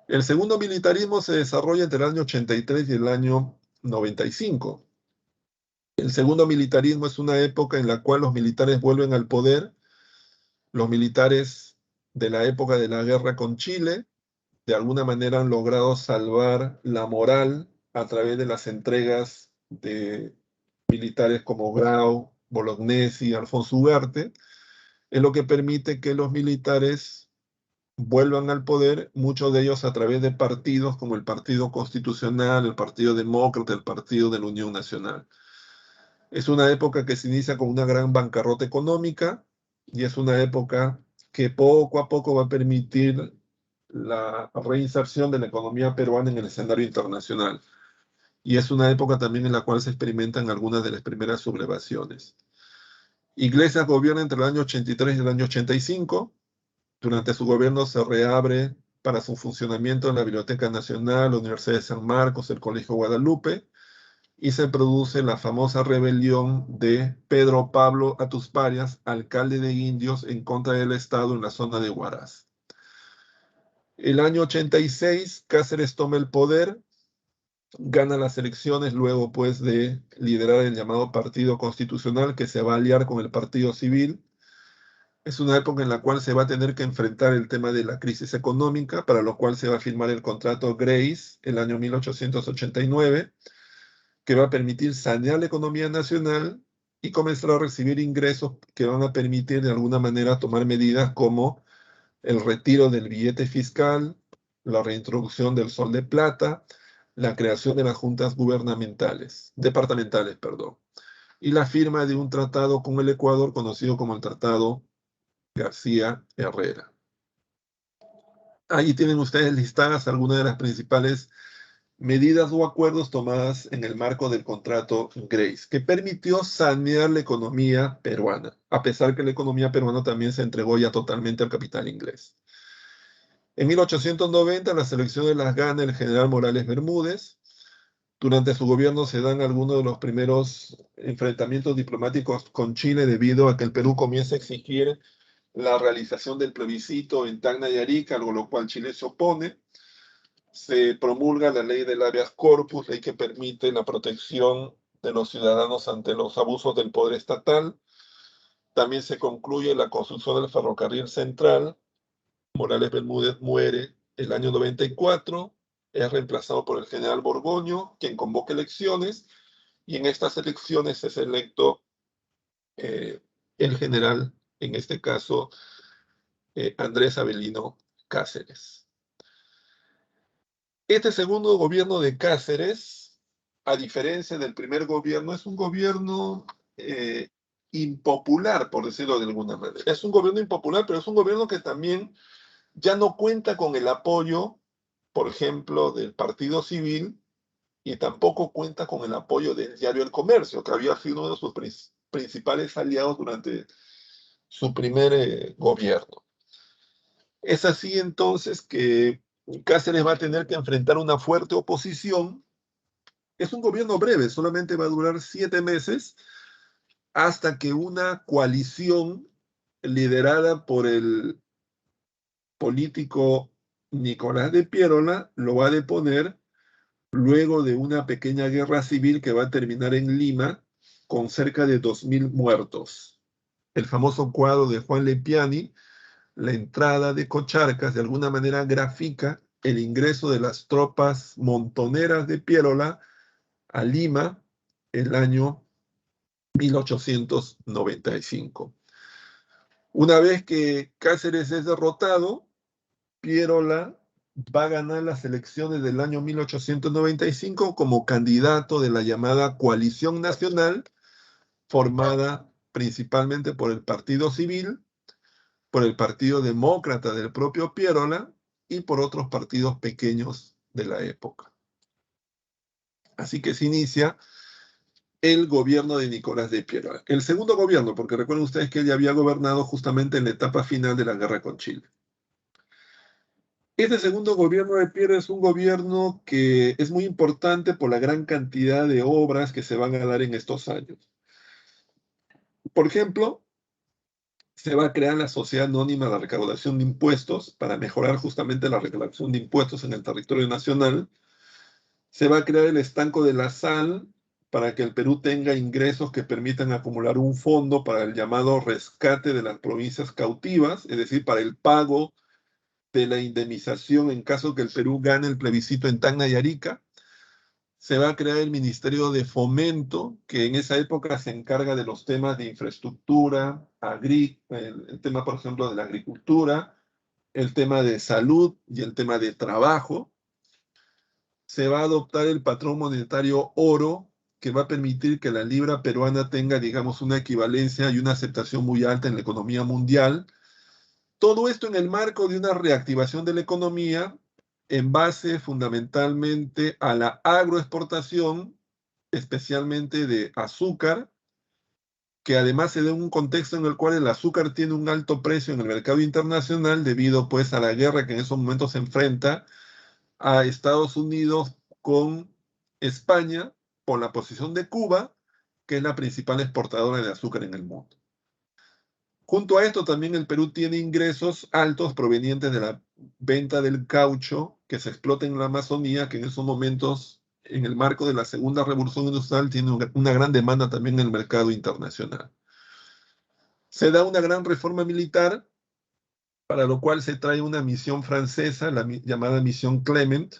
El segundo militarismo se desarrolla entre el año 83 y el año 95. El segundo militarismo es una época en la cual los militares vuelven al poder, los militares de la época de la guerra con Chile, de alguna manera han logrado salvar la moral a través de las entregas de militares como Grau, Bolognesi, Alfonso Ugarte, es lo que permite que los militares vuelvan al poder, muchos de ellos a través de partidos como el Partido Constitucional, el Partido Demócrata, el Partido de la Unión Nacional. Es una época que se inicia con una gran bancarrota económica, y es una época que poco a poco va a permitir la reinserción de la economía peruana en el escenario internacional. Y es una época también en la cual se experimentan algunas de las primeras sublevaciones. Iglesias gobierna entre el año 83 y el año 85. Durante su gobierno se reabre para su funcionamiento la Biblioteca Nacional, la Universidad de San Marcos, el Colegio Guadalupe, y se produce la famosa rebelión de Pedro Pablo Atusparias, alcalde de Indios, en contra del Estado en la zona de Huaraz. El año 86, Cáceres toma el poder, gana las elecciones luego pues de liderar el llamado Partido Constitucional, que se va a aliar con el Partido Civil. Es una época en la cual se va a tener que enfrentar el tema de la crisis económica, para lo cual se va a firmar el contrato Grace el año 1889, que va a permitir sanear la economía nacional y comenzar a recibir ingresos que van a permitir de alguna manera tomar medidas como el retiro del billete fiscal, la reintroducción del sol de plata, la creación de las juntas departamentales, perdón, y la firma de un tratado con el Ecuador conocido como el Tratado García Herrera. Ahí tienen ustedes listadas algunas de las principales medidas o acuerdos tomadas en el marco del contrato Grace, que permitió sanear la economía peruana, a pesar que la economía peruana también se entregó ya totalmente al capital inglés. En 1890 las elecciones las gana el general Morales Bermúdez. Durante su gobierno se dan algunos de los primeros enfrentamientos diplomáticos con Chile, debido a que el Perú comienza a exigir la realización del plebiscito en Tacna y Arica, algo a lo cual Chile se opone. Se promulga la ley del habeas corpus, ley que permite la protección de los ciudadanos ante los abusos del poder estatal. También se concluye la construcción del ferrocarril central. Morales Bermúdez muere el año 94, es reemplazado por el general Borgoño, quien convoca elecciones, y en estas elecciones es electo el general, en este caso Andrés Avelino Cáceres. Este segundo gobierno de Cáceres, a diferencia del primer gobierno, es un gobierno impopular, por decirlo de alguna manera. Es un gobierno impopular, pero es un gobierno que también ya no cuenta con el apoyo, por ejemplo, del Partido Civil, y tampoco cuenta con el apoyo del diario El Comercio, que había sido uno de sus principales aliados durante su primer gobierno. Es así entonces que Cáceres va a tener que enfrentar una fuerte oposición. Es un gobierno breve, solamente va a durar 7 meses, hasta que una coalición liderada por el político Nicolás de Piérola lo va a deponer, luego de una pequeña guerra civil que va a terminar en Lima con cerca de 2000 muertos. El famoso cuadro de Juan Lepiani, La entrada de Cocharcas, de alguna manera grafica el ingreso de las tropas montoneras de Piérola a Lima el año 1895. Una vez que Cáceres es derrotado, Piérola va a ganar las elecciones del año 1895 como candidato de la llamada Coalición Nacional, formada principalmente por el Partido Civil, por el Partido Demócrata del propio Piérola y por otros partidos pequeños de la época. Así que se inicia el gobierno de Nicolás de Piérola. El segundo gobierno, porque recuerden ustedes que él ya había gobernado justamente en la etapa final de la guerra con Chile. Este segundo gobierno de Piérola es un gobierno que es muy importante por la gran cantidad de obras que se van a dar en estos años. Por ejemplo, se va a crear la Sociedad Anónima de Recaudación de Impuestos para mejorar justamente la recaudación de impuestos en el territorio nacional. Se va a crear el Estanco de la Sal para que el Perú tenga ingresos que permitan acumular un fondo para el llamado rescate de las provincias cautivas, es decir, para el pago de la indemnización en caso que el Perú gane el plebiscito en Tacna y Arica. Se va a crear el Ministerio de Fomento, que en esa época se encarga de los temas de infraestructura, el tema, por ejemplo, de la agricultura, el tema de salud y el tema de trabajo. Se va a adoptar el patrón monetario oro, que va a permitir que la libra peruana tenga, digamos, una equivalencia y una aceptación muy alta en la economía mundial. Todo esto en el marco de una reactivación de la economía en base fundamentalmente a la agroexportación, especialmente de azúcar, que además se da en un contexto en el cual el azúcar tiene un alto precio en el mercado internacional debido pues a la guerra que en esos momentos se enfrenta a Estados Unidos con España por la posición de Cuba, que es la principal exportadora de azúcar en el mundo. Junto a esto, también el Perú tiene ingresos altos provenientes de la venta del caucho que se explota en la Amazonía, que en esos momentos, en el marco de la segunda revolución industrial, tiene una gran demanda también en el mercado internacional. Se da una gran reforma militar, para lo cual se trae una misión francesa, la llamada Misión Clement,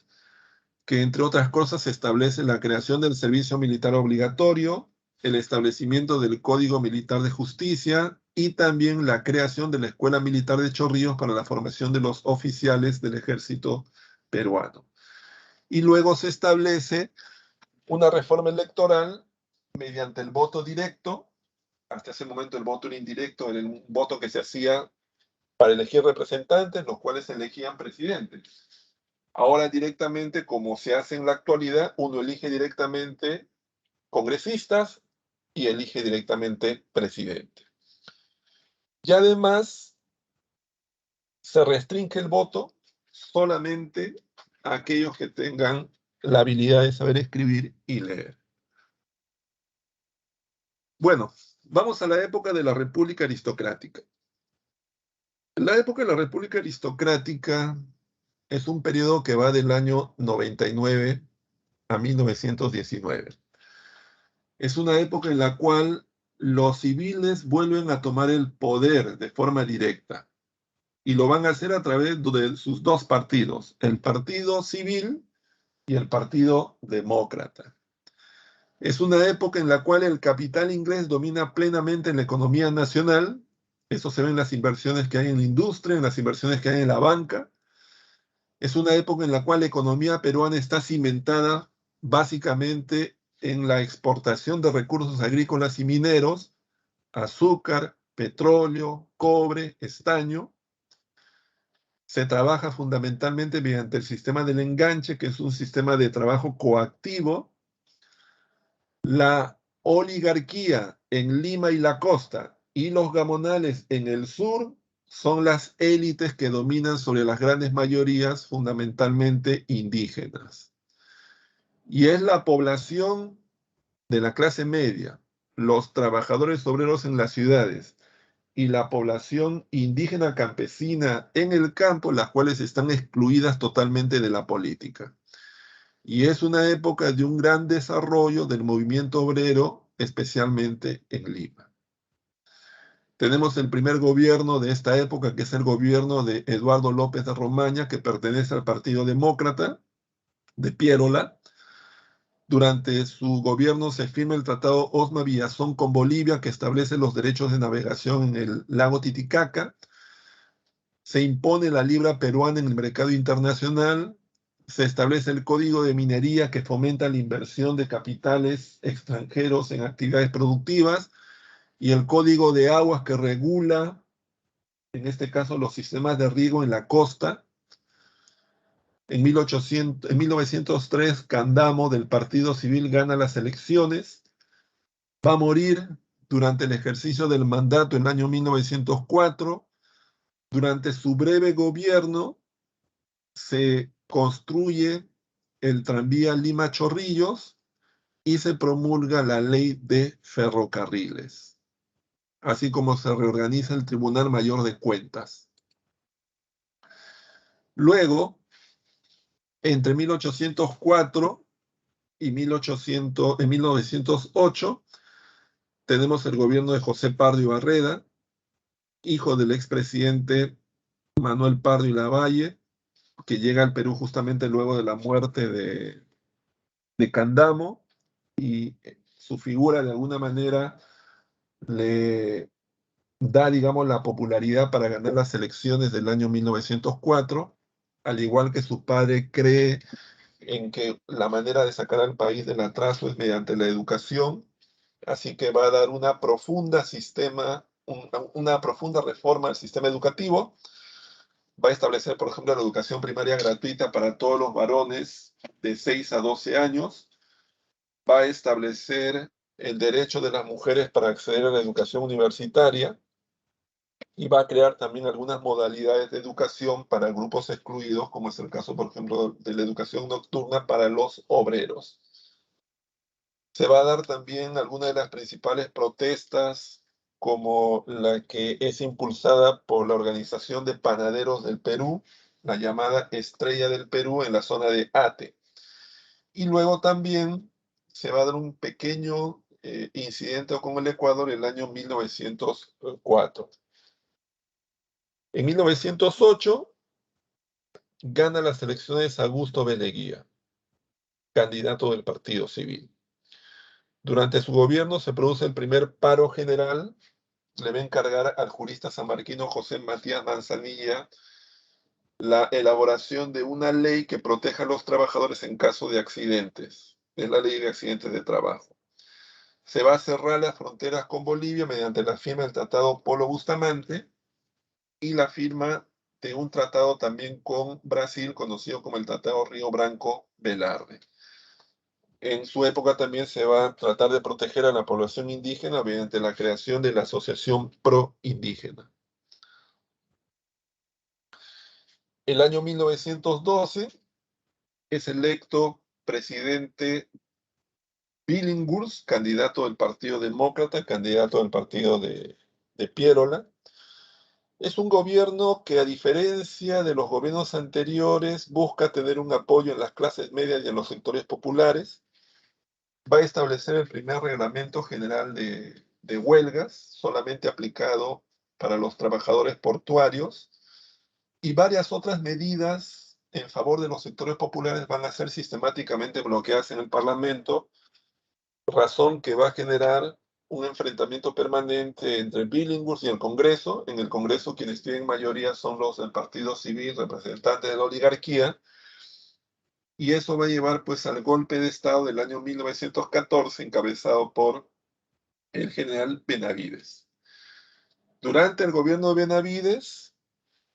que entre otras cosas establece la creación del servicio militar obligatorio, el establecimiento del Código Militar de Justicia y también la creación de la Escuela Militar de Chorrillos para la formación de los oficiales del ejército peruano. Y luego se establece una reforma electoral mediante el voto directo. Hasta ese momento el voto era indirecto, era un voto que se hacía para elegir representantes, los cuales elegían presidentes. Ahora directamente, como se hace en la actualidad, uno elige directamente congresistas y elige directamente presidente. Y además se restringe el voto solamente a aquellos que tengan la habilidad de saber escribir y leer. Bueno, vamos a la época de la República Aristocrática. La época de la República Aristocrática es un periodo que va del año 99 a 1919. Es una época en la cual los civiles vuelven a tomar el poder de forma directa y lo van a hacer a través de sus dos partidos, el Partido Civil y el Partido Demócrata. Es una época en la cual el capital inglés domina plenamente en la economía nacional. Eso se ve en las inversiones que hay en la industria, en las inversiones que hay en la banca. Es una época en la cual la economía peruana está cimentada básicamente en la exportación de recursos agrícolas y mineros, azúcar, petróleo, cobre, estaño. Se trabaja fundamentalmente mediante el sistema del enganche, que es un sistema de trabajo coactivo. La oligarquía en Lima y la costa y los gamonales en el sur son las élites que dominan sobre las grandes mayorías, fundamentalmente indígenas. Y es la población de la clase media, los trabajadores obreros en las ciudades y la población indígena campesina en el campo, las cuales están excluidas totalmente de la política. Y es una época de un gran desarrollo del movimiento obrero, especialmente en Lima. Tenemos el primer gobierno de esta época, que es el gobierno de Eduardo López de Romaña, que pertenece al Partido Demócrata de Piérola. Durante su gobierno se firma el Tratado Osma-Villazón con Bolivia, que establece los derechos de navegación en el lago Titicaca. Se impone la libra peruana en el mercado internacional. Se establece el Código de Minería, que fomenta la inversión de capitales extranjeros en actividades productivas, y el Código de Aguas, que regula, en este caso, los sistemas de riego en la costa. En 1903, Candamo, del Partido Civil, gana las elecciones. Va a morir durante el ejercicio del mandato en el año 1904. Durante su breve gobierno se construye el tranvía Lima-Chorrillos y se promulga la ley de ferrocarriles, así como se reorganiza el Tribunal Mayor de Cuentas. Luego, entre 1804 y 1908, tenemos el gobierno de José Pardo y Barreda, hijo del expresidente Manuel Pardo y Lavalle, que llega al Perú justamente luego de la muerte de Candamo, y su figura de alguna manera le da, digamos, la popularidad para ganar las elecciones del año 1904, al igual que su padre cree en que la manera de sacar al país del atraso es mediante la educación, así que va a dar una profunda reforma al sistema educativo. Va a establecer, por ejemplo, la educación primaria gratuita para todos los varones de 6 a 12 años. Va a establecer el derecho de las mujeres para acceder a la educación universitaria, y va a crear también algunas modalidades de educación para grupos excluidos, como es el caso, por ejemplo, de la educación nocturna para los obreros. Se va a dar también algunas de las principales protestas, como la que es impulsada por la Organización de Panaderos del Perú, la llamada Estrella del Perú, en la zona de Ate. Y luego también se va a dar un pequeño incidente con el Ecuador en el año 1904. En 1908 gana las elecciones Augusto B. Leguía, candidato del Partido Civil. Durante su gobierno se produce el primer paro general. Le va a encargar al jurista sanmarquino José Matías Manzanilla la elaboración de una ley que proteja a los trabajadores en caso de accidentes. Es la ley de accidentes de trabajo. Se va a cerrar las fronteras con Bolivia mediante la firma del Tratado Polo Bustamante y la firma de un tratado también con Brasil, conocido como el Tratado Río Branco-Velarde. En su época también se va a tratar de proteger a la población indígena mediante la creación de la Asociación Pro Indígena. El año 1912 es electo presidente Billinghurst, candidato del Partido Demócrata, candidato del partido de Piérola. Es un gobierno que, a diferencia de los gobiernos anteriores, busca tener un apoyo en las clases medias y en los sectores populares. Va a establecer el primer reglamento general de huelgas, solamente aplicado para los trabajadores portuarios, y varias otras medidas en favor de los sectores populares van a ser sistemáticamente bloqueadas en el Parlamento, razón que va a generar un enfrentamiento permanente entre Billinghurst y el Congreso. En el Congreso quienes tienen mayoría son los del Partido Civil, representantes de la oligarquía, y eso va a llevar pues al golpe de Estado del año 1914, encabezado por el general Benavides. Durante el gobierno de Benavides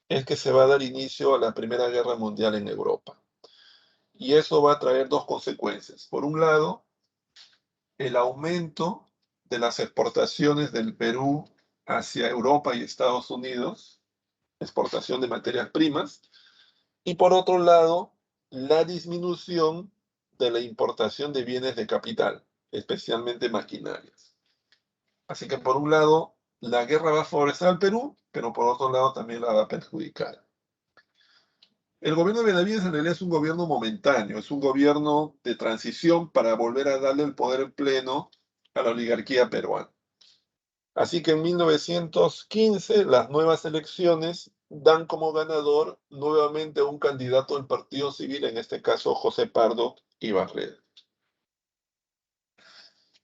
es que se va a dar inicio a la Primera Guerra Mundial en Europa. Y eso va a traer dos consecuencias. Por un lado, el aumento de las exportaciones del Perú hacia Europa y Estados Unidos, exportación de materias primas, y por otro lado, la disminución de la importación de bienes de capital, especialmente maquinarias. Así que por un lado, la guerra va a favorecer al Perú, pero por otro lado también la va a perjudicar. El gobierno de Benavides en realidad es un gobierno momentáneo, es un gobierno de transición para volver a darle el poder pleno a la oligarquía peruana. Así que en 1915 las nuevas elecciones dan como ganador nuevamente a un candidato del Partido Civil, en este caso José Pardo Ibarreda.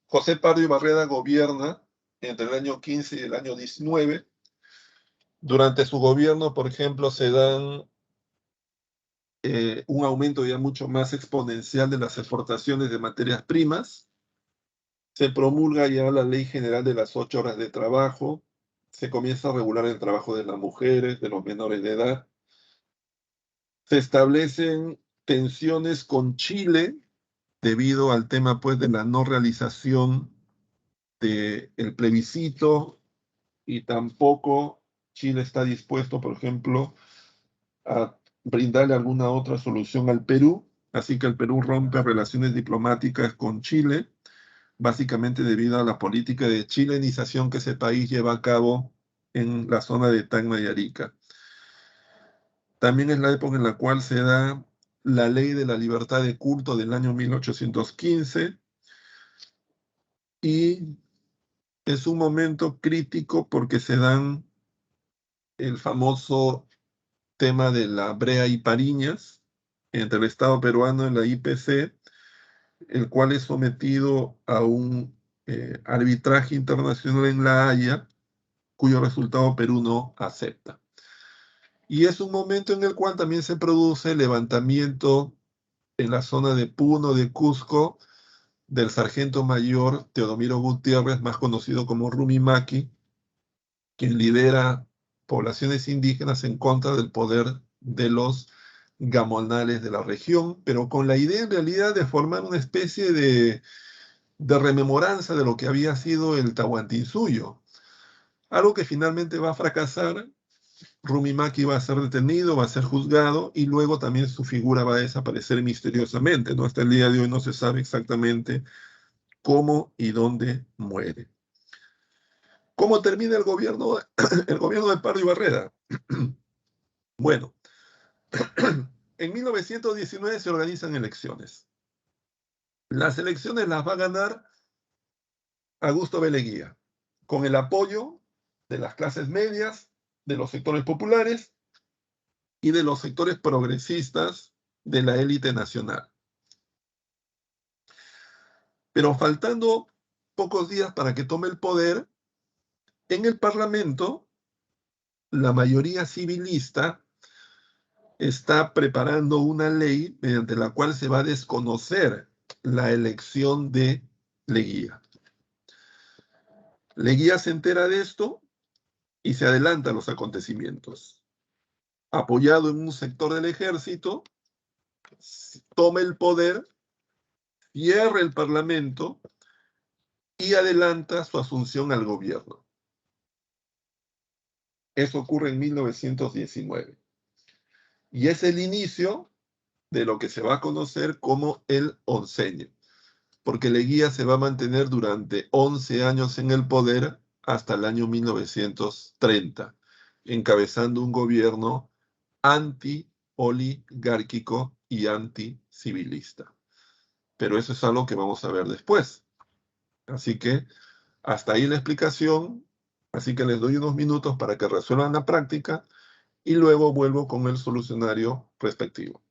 José Pardo Ibarreda gobierna entre el año 15 y el año 19. Durante su gobierno, por ejemplo, se dan un aumento ya mucho más exponencial de las exportaciones de materias primas. Se promulga ya la Ley General de las 8 horas de trabajo. Se comienza a regular el trabajo de las mujeres, de los menores de edad. Se establecen tensiones con Chile debido al tema pues de la no realización del plebiscito, y tampoco Chile está dispuesto, por ejemplo, a brindarle alguna otra solución al Perú. Así que el Perú rompe relaciones diplomáticas con Chile, básicamente debido a la política de chilenización que ese país lleva a cabo en la zona de Tacna y Arica. También es la época en la cual se da la Ley de la Libertad de Culto del año 1815, y es un momento crítico porque se dan el famoso tema de la Brea y Pariñas entre el Estado peruano y la IPC, el cual es sometido a un arbitraje internacional en La Haya, cuyo resultado Perú no acepta. Y es un momento en el cual también se produce el levantamiento en la zona de Puno, de Cusco, del sargento mayor Teodomiro Gutiérrez, más conocido como Rumimaki, quien lidera poblaciones indígenas en contra del poder de los gamonales de la región, pero con la idea en realidad de formar una especie de rememoranza de lo que había sido el Tahuantinsuyo, algo que finalmente va a fracasar. Rumimaki va a ser detenido, va a ser juzgado, y luego también su figura va a desaparecer misteriosamente, ¿no? Hasta el día de hoy no se sabe exactamente cómo y dónde muere. ¿Cómo termina el gobierno, el gobierno de Pardo Ibarreda? Bueno, en 1919 se organizan elecciones. Las elecciones las va a ganar Augusto B. Leguía, con el apoyo de las clases medias, de los sectores populares y de los sectores progresistas de la élite nacional. Pero faltando pocos días para que tome el poder, en el Parlamento, la mayoría civilista está preparando una ley mediante la cual se va a desconocer la elección de Leguía. Leguía se entera de esto y se adelanta a los acontecimientos. Apoyado en un sector del ejército, toma el poder, cierra el Parlamento y adelanta su asunción al gobierno. Eso ocurre en 1919. Y es el inicio de lo que se va a conocer como el oncenio, porque Leguía se va a mantener durante 11 años en el poder hasta el año 1930, encabezando un gobierno anti-oligárquico y anti-civilista. Pero eso es algo que vamos a ver después. Así que hasta ahí la explicación. Así que les doy unos minutos para que resuelvan la práctica y luego vuelvo con el solucionario respectivo.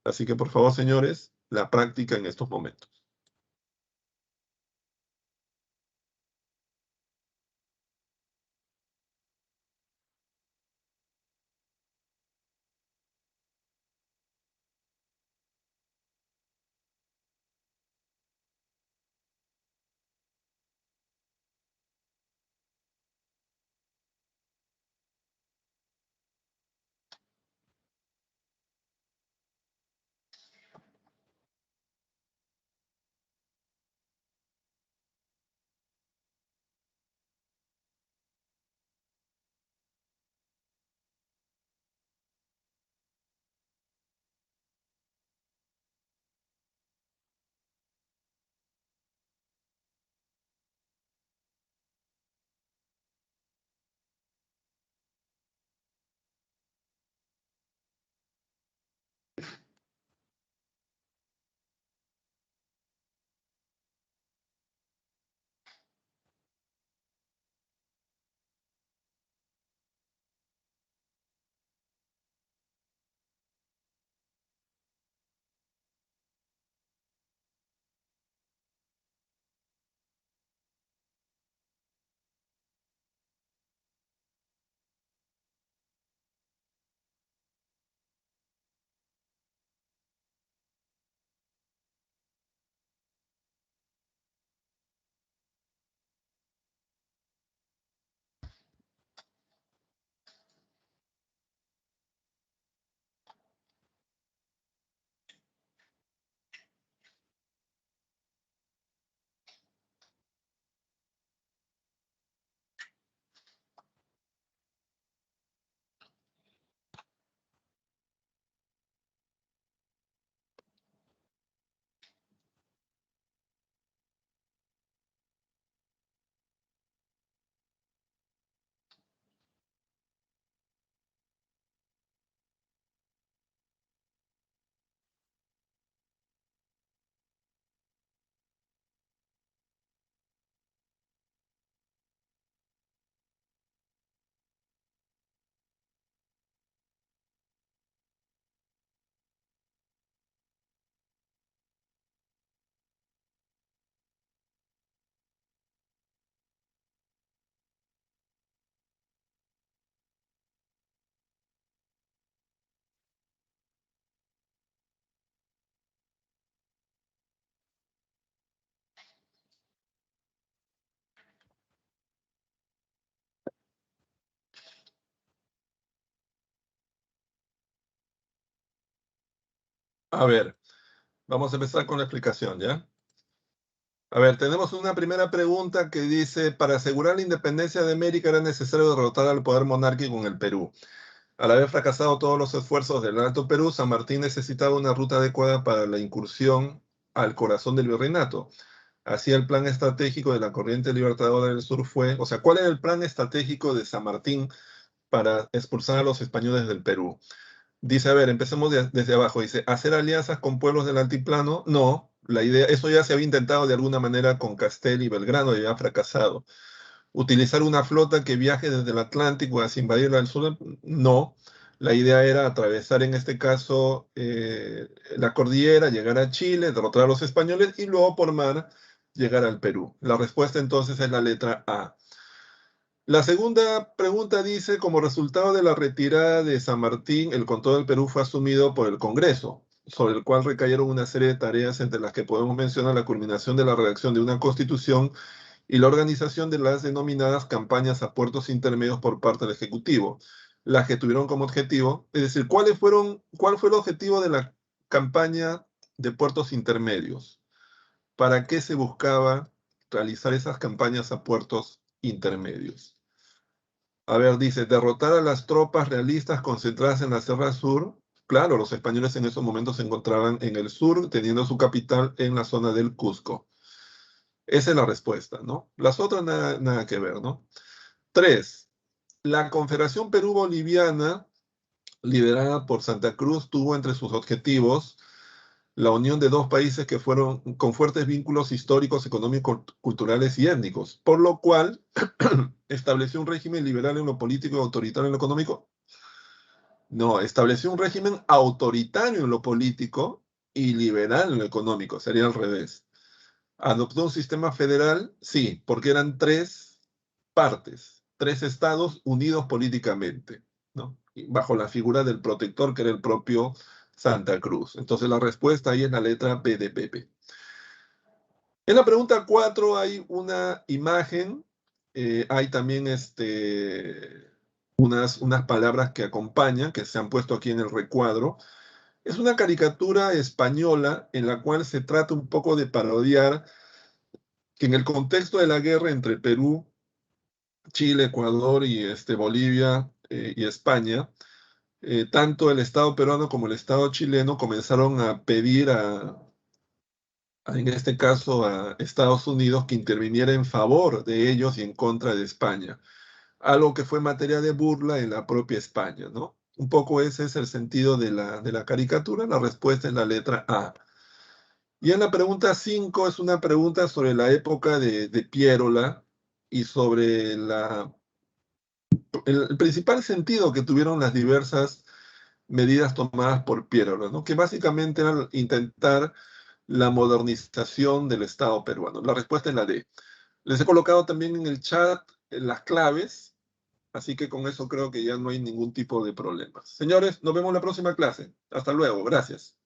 Así que por favor, señores, la práctica en estos momentos. A ver, vamos a empezar con la explicación, ¿ya? A ver, tenemos una primera pregunta que dice, para asegurar la independencia de América era necesario derrotar al poder monárquico en el Perú. Al haber fracasado todos los esfuerzos del Alto Perú, San Martín necesitaba una ruta adecuada para la incursión al corazón del virreinato. Así el plan estratégico de la corriente libertadora del sur fue, o sea, ¿cuál era el plan estratégico de San Martín para expulsar a los españoles del Perú? Dice, a ver, empecemos desde abajo. Dice, ¿hacer alianzas con pueblos del altiplano? No, la idea, eso ya se había intentado de alguna manera con Castel y Belgrano y había fracasado. ¿Utilizar una flota que viaje desde el Atlántico hacia invadir al sur? No. La idea era atravesar en este caso la cordillera, llegar a Chile, derrotar a los españoles y luego por mar llegar al Perú. La respuesta entonces es la letra A. La segunda pregunta dice, como resultado de la retirada de San Martín, el control del Perú fue asumido por el Congreso, sobre el cual recayeron una serie de tareas entre las que podemos mencionar la culminación de la redacción de una constitución y la organización de las denominadas campañas a puertos intermedios por parte del Ejecutivo, las que tuvieron como objetivo, es decir, ¿cuál fue el objetivo de la campaña de puertos intermedios? ¿Para qué se buscaba realizar esas campañas a puertos intermedios? A ver, dice, derrotar a las tropas realistas concentradas en la Sierra Sur. Claro, los españoles en esos momentos se encontraban en el sur, teniendo su capital en la zona del Cusco. Esa es la respuesta, ¿no? Las otras nada que ver, ¿no? Tres, la Confederación Perú-Boliviana, liderada por Santa Cruz, tuvo entre sus objetivos la unión de dos países que fueron con fuertes vínculos históricos, económicos, culturales y étnicos, por lo cual estableció un régimen liberal en lo político y autoritario en lo económico. No, estableció un régimen autoritario en lo político y liberal en lo económico, sería al revés. ¿Adoptó un sistema federal? Sí, porque eran tres partes, tres estados unidos políticamente, ¿no? Y bajo la figura del protector, que era el propio Santa Cruz. Entonces la respuesta ahí es la letra B de Pepe. En la pregunta 4 hay una imagen, hay también unas palabras que acompañan, que se han puesto aquí en el recuadro. Es una caricatura española en la cual se trata un poco de parodiar que en el contexto de la guerra entre Perú, Chile, Ecuador y Bolivia y España, tanto el Estado peruano como el Estado chileno comenzaron a pedir en este caso a Estados Unidos que interviniera en favor de ellos y en contra de España, algo que fue materia de burla en la propia España, ¿no? Un poco ese es el sentido de la caricatura, la respuesta es la letra A. Y en la pregunta 5 es una pregunta sobre la época de Piérola y sobre el principal sentido que tuvieron las diversas medidas tomadas por Piérola, ¿no? Que básicamente era intentar la modernización del Estado peruano. La respuesta es la D. Les he colocado también en el chat las claves, así que con eso creo que ya no hay ningún tipo de problemas. Señores, nos vemos en la próxima clase. Hasta luego, gracias.